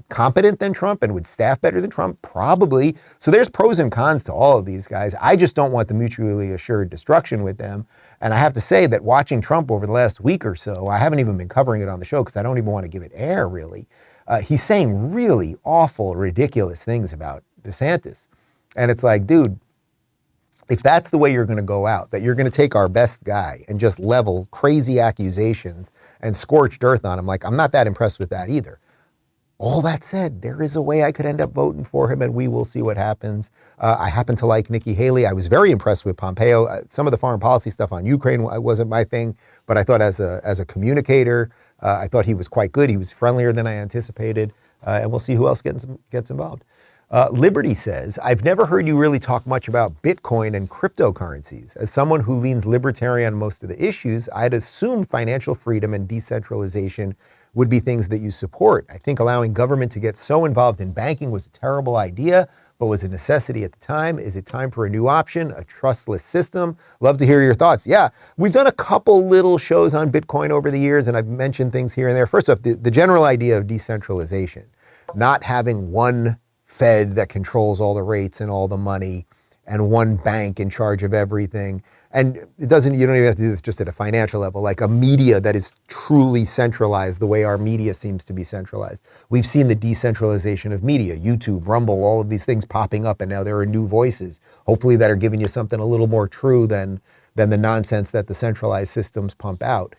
competent than Trump and would staff better than Trump? Probably. So there's pros and cons to all of these guys. I just don't want the mutually assured destruction with them. And I have to say that watching Trump over the last week or so, I haven't even been covering it on the show because I don't even want to give it air, really. He's saying really awful, ridiculous things about DeSantis. And it's like, dude, if that's the way you're going to go out, that you're going to take our best guy and just level crazy accusations and scorched earth on him, like, I'm not that impressed with that either. All that said, there is a way I could end up voting for him, and we will see what happens. I happen to like Nikki Haley. I was very impressed with Pompeo. Some of the foreign policy stuff on Ukraine wasn't my thing, but I thought as a communicator, I thought he was quite good. He was friendlier than I anticipated, and we'll see who else gets involved. Liberty says, I've never heard you really talk much about Bitcoin and cryptocurrencies. As someone who leans libertarian on most of the issues, I'd assume financial freedom and decentralization would be things that you support. I think allowing government to get so involved in banking was a terrible idea, but was a necessity at the time. Is it time for a new option, a trustless system? Love to hear your thoughts. Yeah, we've done a couple little shows on Bitcoin over the years, and I've mentioned things here and there. First off, the general idea of decentralization, not having one Fed that controls all the rates and all the money, and one bank in charge of everything. And you don't even have to do this just at a financial level, like a media that is truly centralized the way our media seems to be centralized. We've seen the decentralization of media, YouTube, Rumble, all of these things popping up, and now there are new voices, hopefully that are giving you something a little more true than the nonsense that the centralized systems pump out.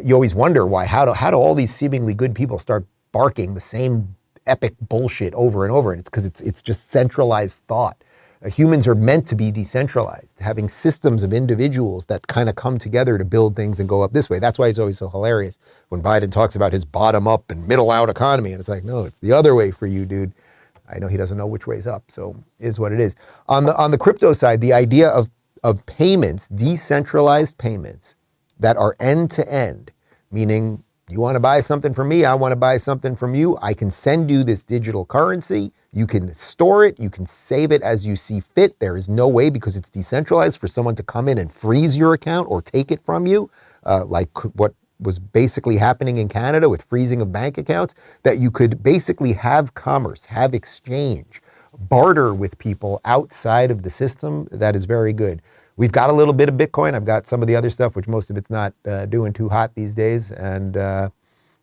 You always wonder why, how do all these seemingly good people start barking the same epic bullshit over and over? And it's because it's just centralized thought. Humans are meant to be decentralized, having systems of individuals that kind of come together to build things and go up this way. That's why it's always so hilarious when Biden talks about his bottom up and middle out economy. And it's like, no, it's the other way for you, dude. I know he doesn't know which way's up, so it is what it is. On the crypto side, the idea of payments, decentralized payments that are end to end, meaning you want to buy something from me, I want to buy something from you. I can send you this digital currency. You can store it. You can save it as you see fit. There is no way, because it's decentralized, for someone to come in and freeze your account or take it from you, like what was basically happening in Canada with freezing of bank accounts, that you could basically have commerce, have exchange, barter with people outside of the system. That is very good. We've got a little bit of Bitcoin. I've got some of the other stuff, which most of it's not doing too hot these days. And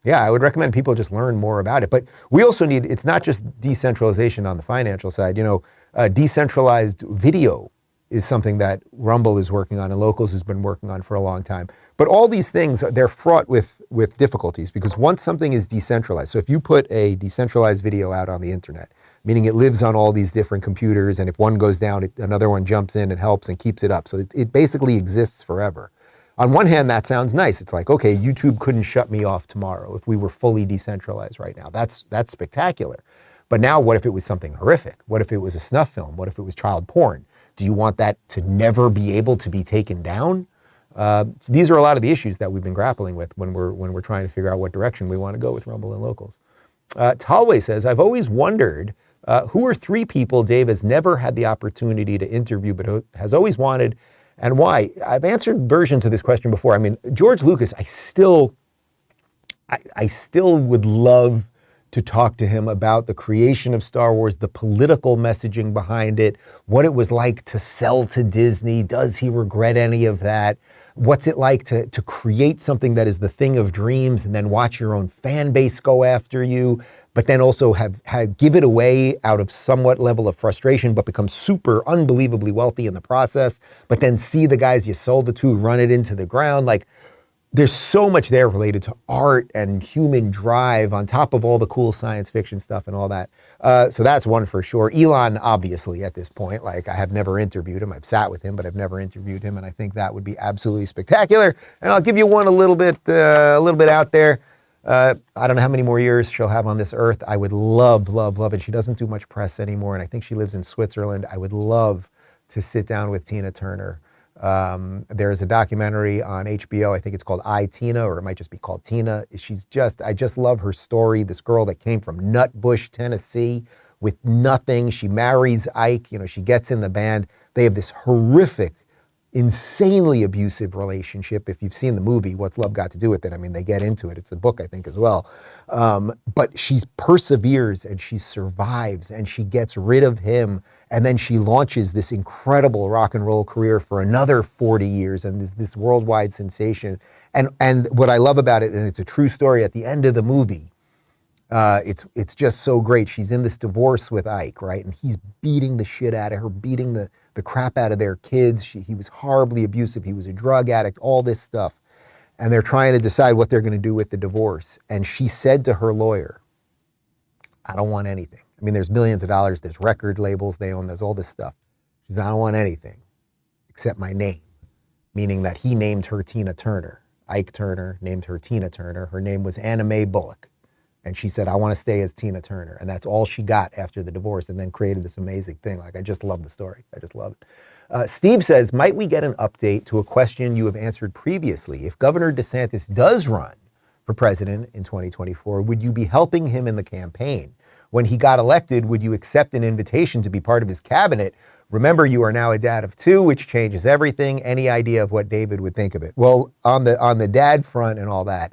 yeah, I would recommend people just learn more about it. But we also need, it's not just decentralization on the financial side. You know, decentralized video is something that Rumble is working on and Locals has been working on for a long time. But all these things, they're fraught with difficulties, because once something is decentralized, so if you put a decentralized video out on the internet, meaning it lives on all these different computers, and if one goes down, another one jumps in and helps and keeps it up. So it basically exists forever. On one hand, that sounds nice. It's like, okay, YouTube couldn't shut me off tomorrow if we were fully decentralized right now. That's spectacular. But now what if it was something horrific? What if it was a snuff film? What if it was child porn? Do you want that to never be able to be taken down? So these are a lot of the issues that we've been grappling with when we're trying to figure out what direction we want to go with Rumble and Locals. Talway says, I've always wondered Who are 3 people Dave has never had the opportunity to interview but has always wanted, and why? I've answered versions of this question before. I mean, George Lucas, I still would love to talk to him about the creation of Star Wars, the political messaging behind it, what it was like to sell to Disney. Does he regret any of that? What's it like to create something that is the thing of dreams and then watch your own fan base go after you, but then also have give it away out of somewhat level of frustration, but become super unbelievably wealthy in the process, but then see the guys you sold it to run it into the ground. Like, there's so much there related to art and human drive on top of all the cool science fiction stuff and all that. So that's one for sure. Elon, obviously, at this point, like, I have never interviewed him. I've sat with him, but I've never interviewed him. And I think that would be absolutely spectacular. And I'll give you one a little bit out there. I don't know how many more years she'll have on this earth. I would love, and she doesn't do much press anymore. And I think she lives in Switzerland. I would love to sit down with Tina Turner. There's a documentary on HBO. I think it's called I, Tina, or it might just be called Tina. I just love her story. This girl that came from Nutbush, Tennessee with nothing. She marries Ike. She gets in the band. They have this horrific, insanely abusive relationship. If you've seen the movie, What's Love Got to Do with It? I mean, they get into it. It's a book, I think, as well. But she perseveres and she survives and she gets rid of him. And then she launches this incredible rock and roll career for another 40 years and this worldwide sensation. And what I love about it, and it's a true story at the end of the movie, it's just so great. She's in this divorce with Ike, right? And he's beating the shit out of her, beating the crap out of their kids. He was horribly abusive. He was a drug addict, all this stuff. And they're trying to decide what they're going to do with the divorce. And she said to her lawyer, I don't want anything. I mean, there's millions of dollars, there's record labels they own, there's all this stuff. She said, I don't want anything except my name, meaning that he named her Tina Turner. Ike Turner named her Tina Turner. Her name was Anna Mae Bullock. And she said, I want to stay as Tina Turner. And that's all she got after the divorce, and then created this amazing thing. Like, I just love the story. I just love it. Steve says, might we get an update to a question you have answered previously? If Governor DeSantis does run for president in 2024, would you be helping him in the campaign? When he got elected, would you accept an invitation to be part of his cabinet? Remember, you are now a dad of 2, which changes everything. Any idea of what David would think of it? Well, on the dad front and all that,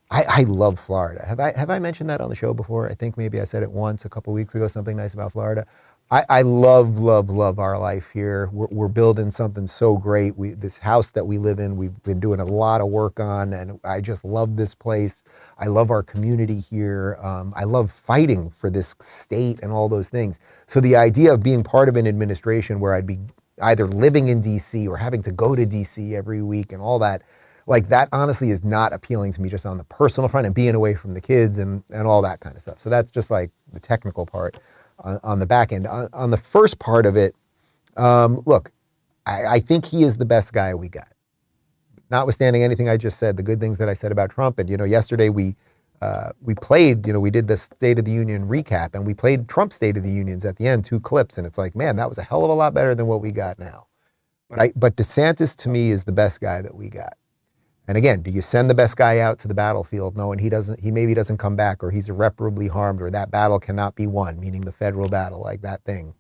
I love Florida. Have I mentioned that on the show before? I think maybe I said it once a couple weeks ago, something nice about Florida. I love our life here. We're building something so great. This house that we live in, we've been doing a lot of work on, and I just love this place. I love our community here. I love fighting for this state and all those things. So the idea of being part of an administration where I'd be either living in DC or having to go to DC every week and all that, like, that honestly is not appealing to me, just on the personal front and being away from the kids and all that kind of stuff. So that's just like the technical part on the back end. On the first part of it, look, I think he is the best guy we got. Notwithstanding anything I just said, the good things that I said about Trump. And, yesterday we played, we did the State of the Union recap, and we played Trump's State of the Unions at the end, 2 clips. And it's like, man, that was a hell of a lot better than what we got now. But DeSantis, to me, is the best guy that we got. And again, do you send the best guy out to the battlefield knowing he maybe doesn't come back, or he's irreparably harmed, or that battle cannot be won, meaning the federal battle, like that thing?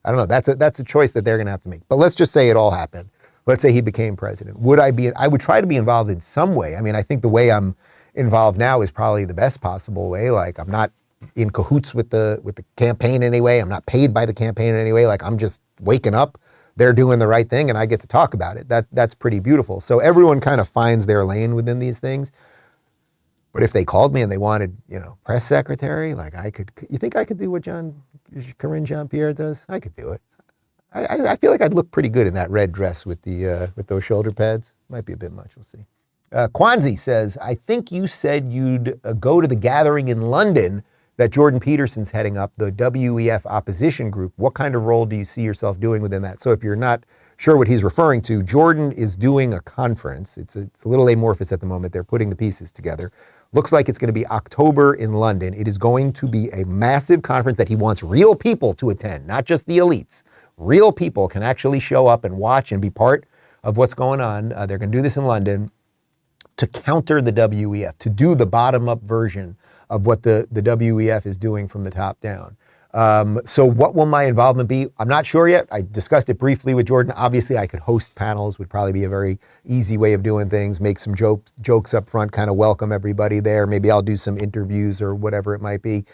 I don't know. That's a choice that they're going to have to make. But let's just say it all happened. Let's say he became president. I would try to be involved in some way. I mean, I think the way I'm involved now is probably the best possible way. Like, I'm not in cahoots with the campaign anyway. I'm not paid by the campaign in any way. Like, I'm just waking up, they're doing the right thing, and I get to talk about it. That's pretty beautiful. So everyone kind of finds their lane within these things. But if they called me and they wanted, press secretary, like, you think I could do what Karine Jean-Pierre does? I could do it. I feel like I'd look pretty good in that red dress with those shoulder pads. Might be a bit much, we'll see. Kwanzi says, I think you said you'd go to the gathering in London that Jordan Peterson's heading up, the WEF opposition group. What kind of role do you see yourself doing within that? So if you're not sure what he's referring to, Jordan is doing a conference. It's a little amorphous at the moment. They're putting the pieces together. Looks like it's going to be October in London. It is going to be a massive conference that he wants real people to attend, not just the elites. Real people can actually show up and watch and be part of what's going on. They're going to do this in London to counter the WEF, to do the bottom-up version of what the WEF is doing from the top down. So what will my involvement be? I'm not sure yet. I discussed it briefly with Jordan. Obviously, I could host panels, would probably be a very easy way of doing things, make some jokes up front, kind of welcome everybody there. Maybe I'll do some interviews or whatever it might be.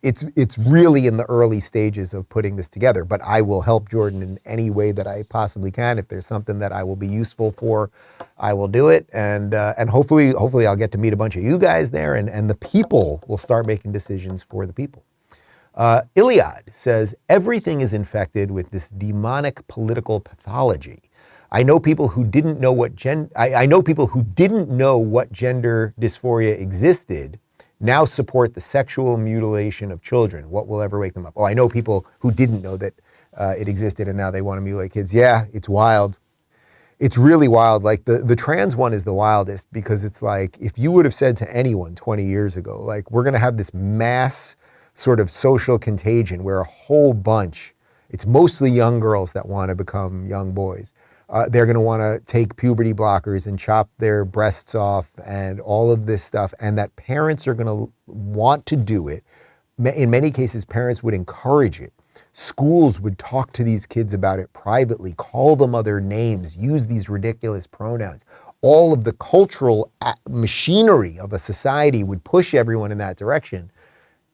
It's really in the early stages of putting this together, but I will help Jordan in any way that I possibly can. If there's something that I will be useful for, I will do it. And hopefully I'll get to meet a bunch of you guys there, and the people will start making decisions for the people. Iliad says, everything is infected with this demonic political pathology. I know people who didn't know what gender dysphoria existed now support the sexual mutilation of children. What will ever wake them up? Oh, I know people who didn't know that it existed and now they want to mutilate kids. Yeah, it's wild. It's really wild. Like the trans one is the wildest, because it's like, if you would have said to anyone 20 years ago, like, we're going to have this mass sort of social contagion where a whole bunch, it's mostly young girls that want to become young boys. They're going to want to take puberty blockers and chop their breasts off and all of this stuff, and that parents are going to want to do it. In many cases, parents would encourage it. Schools would talk to these kids about it privately, call them other names, use these ridiculous pronouns. All of the cultural machinery of a society would push everyone in that direction.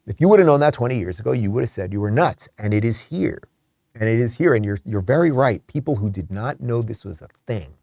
If you would have known that 20 years ago, you would have said you were nuts. And it is here. And it is here. And you're very right. People who did not know this was a thing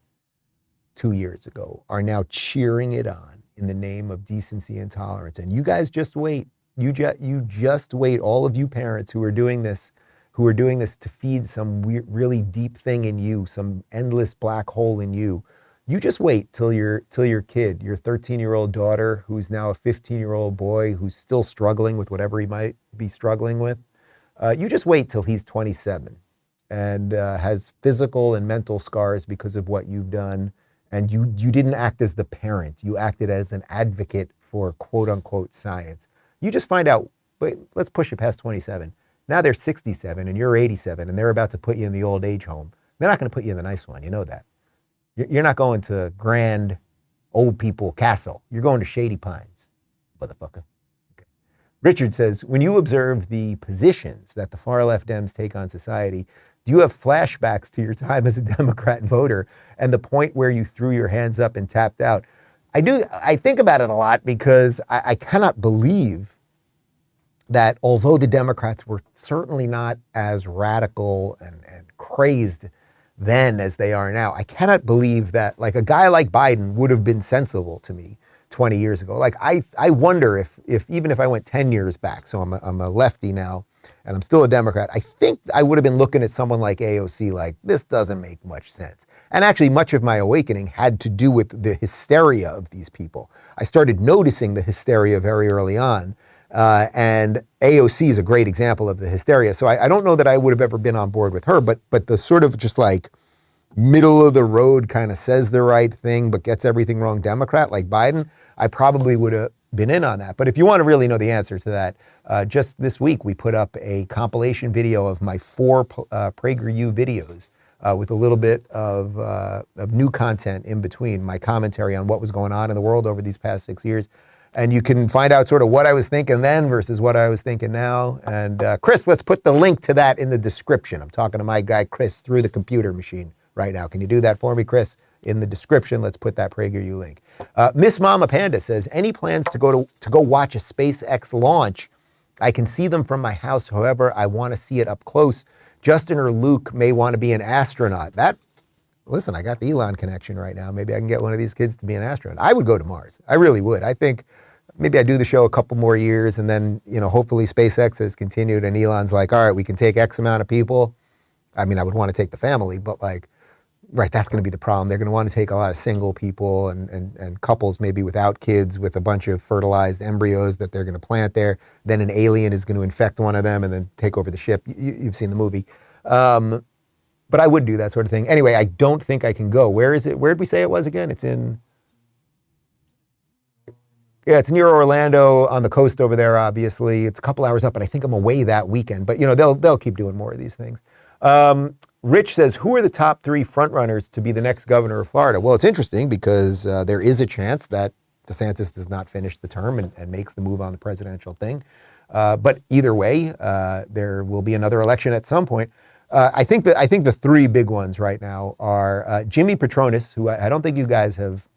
2 years ago are now cheering it on in the name of decency and tolerance. And you guys just wait. You just wait. All of you parents who are doing this to feed some weird, really deep thing in you, some endless black hole in you. You just wait till your kid, your 13-year-old daughter, who's now a 15-year-old boy who's still struggling with whatever he might be struggling with. You just wait till he's 27 and has physical and mental scars because of what you've done. And you didn't act as the parent. You acted as an advocate for quote unquote science. You just find out, wait, let's push it past 27. Now they're 67 and you're 87 and they're about to put you in the old age home. They're not going to put you in the nice one. You know that. You're not going to Grand Old People Castle. You're going to Shady Pines, motherfucker. Okay. Richard says, when you observe the positions that the far left Dems take on society, do you have flashbacks to your time as a Democrat voter and the point where you threw your hands up and tapped out? I do. I think about it a lot because I cannot believe that although the Democrats were certainly not as radical and crazed then as they are now, I cannot believe that like a guy like Biden would have been sensible to me 20 years ago. Like I wonder if even if I went 10 years back, so I'm a lefty now and I'm still a Democrat, I think I would have been looking at someone like AOC like, this doesn't make much sense. And actually much of my awakening had to do with the hysteria of these people. I started noticing the hysteria very early on. And AOC is a great example of the hysteria. So I don't know that I would have ever been on board with her, but the sort of just like middle of the road kind of says the right thing, but gets everything wrong Democrat like Biden, I probably would have been in on that. But if you want to really know the answer to that, just this week we put up a compilation video of my 4 PragerU videos with a little bit of new content in between, my commentary on what was going on in the world over these past 6 years. And you can find out sort of what I was thinking then versus what I was thinking now. And Chris, let's put the link to that in the description. I'm talking to my guy, Chris, through the computer machine right now. Can you do that for me, Chris? In the description, let's put that PragerU link. Miss Mama Panda says, any plans to go watch a SpaceX launch? I can see them from my house. However, I want to see it up close. Justin or Luke may want to be an astronaut. Listen, I got the Elon connection right now. Maybe I can get one of these kids to be an astronaut. I would go to Mars. I really would. I think maybe I do the show a couple more years and then, hopefully SpaceX has continued and Elon's like, all right, we can take X amount of people. I mean, I would want to take the family, but like, right, that's going to be the problem. They're going to want to take a lot of single people and couples maybe without kids with a bunch of fertilized embryos that they're going to plant there. Then an alien is going to infect one of them and then take over the ship. You've seen the movie. But I would do that sort of thing. Anyway, I don't think I can go. Where is it? Where did we say it was again? It's near Orlando on the coast over there, obviously. It's a couple hours up, but I think I'm away that weekend. But, they'll keep doing more of these things. Rich says, who are the top 3 frontrunners to be the next governor of Florida? Well, it's interesting because there is a chance that DeSantis does not finish the term and makes the move on the presidential thing. But either way, there will be another election at some point. I think the three big ones right now are Jimmy Patronis, who I don't think you guys have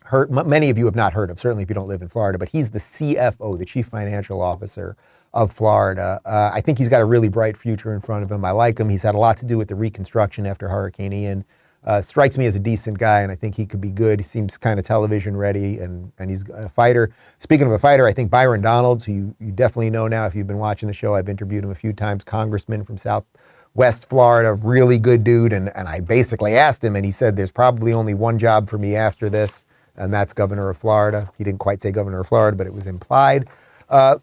heard, many of you have not heard of, certainly if you don't live in Florida, but he's the CFO, the Chief Financial Officer of Florida. I think he's got a really bright future in front of him. I like him. He's had a lot to do with the reconstruction after Hurricane Ian. Strikes me as a decent guy, and I think he could be good. He seems kind of television ready, and he's a fighter. Speaking of a fighter, I think Byron Donalds, who you definitely know now if you've been watching the show, I've interviewed him a few times, congressman from Southwest Florida, really good dude, and I basically asked him, and he said there's probably only one job for me after this, and that's governor of Florida. He didn't quite say governor of Florida, but it was implied.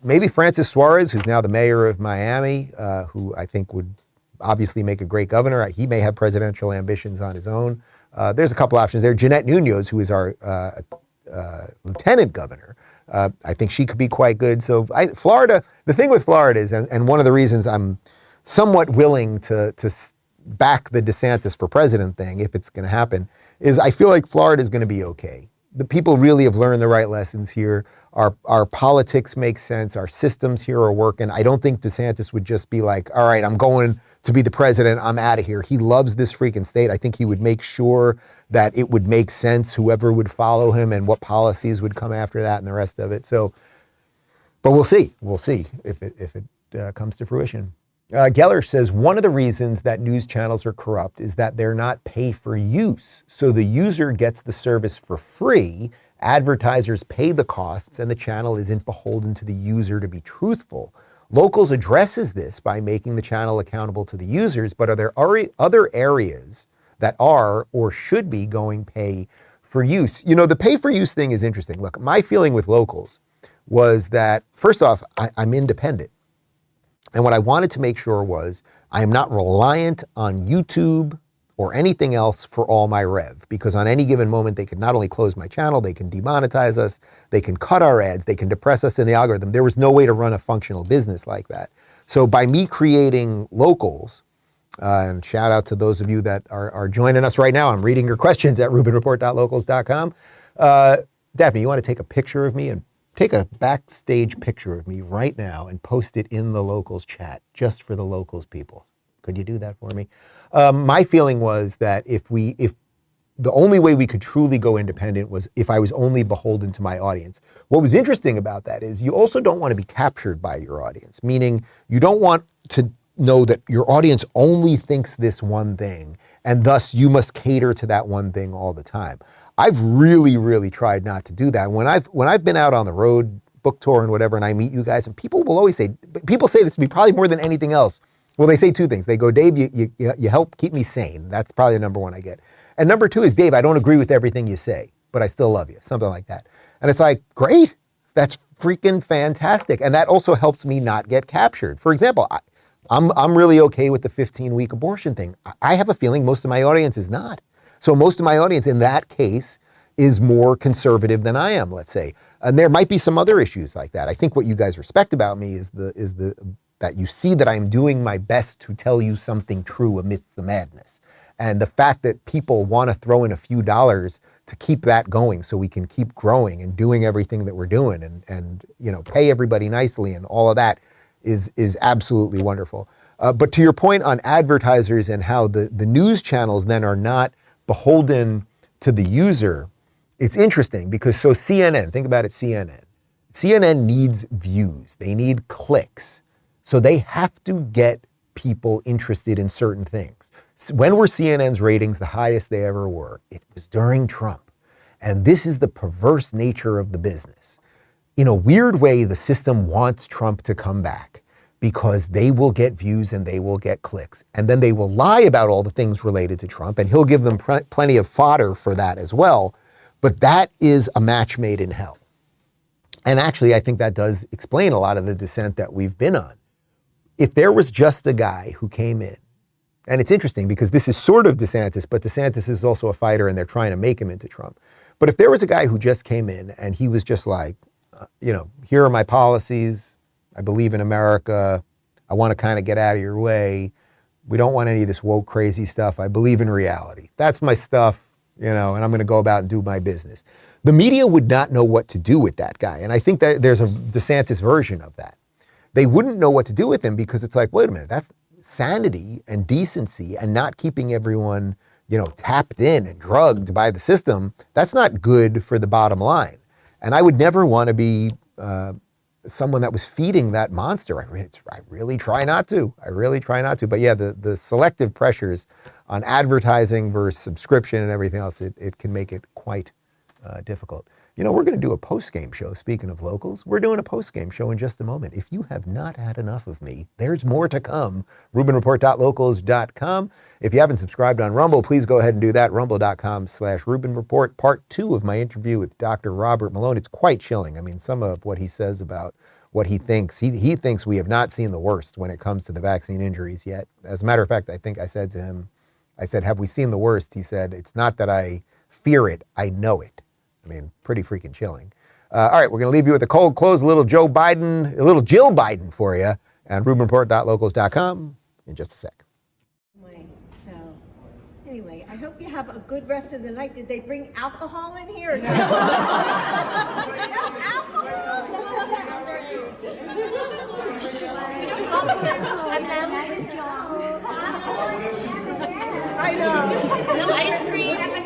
Maybe Francis Suarez, who's now the mayor of Miami, who I think would obviously make a great governor. He may have presidential ambitions on his own. There's a couple options there. Jeanette Nunez, who is our lieutenant governor, I think she could be quite good. So Florida, the thing with Florida is, and one of the reasons I'm somewhat willing to back the DeSantis for president thing, if it's going to happen, is I feel like Florida is going to be okay. The people really have learned the right lessons here. Our politics make sense. Our systems here are working. I don't think DeSantis would just be like, all right, I'm going to be the president, I'm out of here. He loves this freaking state. I think he would make sure that it would make sense, whoever would follow him and what policies would come after that and the rest of it. So, but we'll see. We'll see if it comes to fruition. Geller says, one of the reasons that news channels are corrupt is that they're not pay for use. So the user gets the service for free, advertisers pay the costs, and the channel isn't beholden to the user to be truthful. Locals addresses this by making the channel accountable to the users, but are there other areas that are or should be going pay for use? You know, the pay for use thing is interesting. Look, my feeling with locals was that, first off, I'm independent. And what I wanted to make sure was I am not reliant on YouTube or anything else for all my rev, because on any given moment, they could not only close my channel, they can demonetize us, they can cut our ads, they can depress us in the algorithm. There was no way to run a functional business like that. So by me creating locals, and shout out to those of you that are joining us right now, I'm reading your questions at rubinreport.locals.com. Daphne, you want to take a picture of me and take a backstage picture of me right now and post it in the locals chat, just for the locals people. Could you do that for me? My feeling was that if the only way we could truly go independent was if I was only beholden to my audience. What was interesting about that is you also don't want to be captured by your audience, meaning you don't want to know that your audience only thinks this one thing, and thus you must cater to that one thing all the time. I've really, really tried not to do that. When I've been out on the road, book tour and whatever, and I meet you guys, and people will always say, people say this to me probably more than anything else. Well, they say two things. They go, Dave, you help keep me sane. That's probably the number one I get. And number two is, Dave, I don't agree with everything you say, but I still love you. Something like that. And it's like, great. That's freaking fantastic. And that also helps me not get captured. For example, I'm really okay with the 15-week abortion thing. I have a feeling most of my audience is not. So most of my audience in that case is more conservative than I am, let's say. And there might be some other issues like that. I think what you guys respect about me is that you see that I'm doing my best to tell you something true amidst the madness. And the fact that people want to throw in a few dollars to keep that going so we can keep growing and doing everything that we're doing and you know, pay everybody nicely and all of that is absolutely wonderful. But to your point on advertisers and how the news channels then are not beholden to the user, it's interesting because so CNN, think about it, CNN needs views, they need clicks. So they have to get people interested in certain things. When were CNN's ratings the highest they ever were? It was during Trump. And this is the perverse nature of the business. In a weird way, the system wants Trump to come back because they will get views and they will get clicks. And then they will lie about all the things related to Trump, and he'll give them plenty of fodder for that as well. But that is a match made in hell. And actually, I think that does explain a lot of the descent that we've been on. If there was just a guy who came in, and it's interesting because this is sort of DeSantis, but DeSantis is also a fighter and they're trying to make him into Trump. But if there was a guy who just came in and he was just like, you know, here are my policies, I believe in America, I want to kind of get out of your way, we don't want any of this woke crazy stuff, I believe in reality. That's my stuff, you know, and I'm going to go about and do my business. The media would not know what to do with that guy. And I think that there's a DeSantis version of that. they wouldn't know what to do with him because it's like, wait a minute, that's sanity and decency and not keeping everyone, tapped in and drugged by the system. That's not good for the bottom line. And I would never want to be someone that was feeding that monster. I really try not to. But yeah, the selective pressures on advertising versus subscription and everything else, it can make it quite difficult. We're going to do a post-game show. Speaking of locals, we're doing a post-game show in just a moment. If you have not had enough of me, there's more to come. RubinReport.locals.com. If you haven't subscribed on Rumble, please go ahead and do that. Rumble.com/RubinReport. Part 2 of my interview with Dr. Robert Malone. It's quite chilling. I mean, some of what he says about what he thinks. He thinks we have not seen the worst when it comes to the vaccine injuries yet. As a matter of fact, I think I said to him, have we seen the worst? He said, it's not that I fear it, I know it. I mean, pretty freaking chilling. All right, we're going to leave you with a cold close, a little Jill Biden for you, and RubinReport.locals.com in just a sec. So, anyway, I hope you have a good rest of the night. Did they bring alcohol in here? No. I know. No ice cream.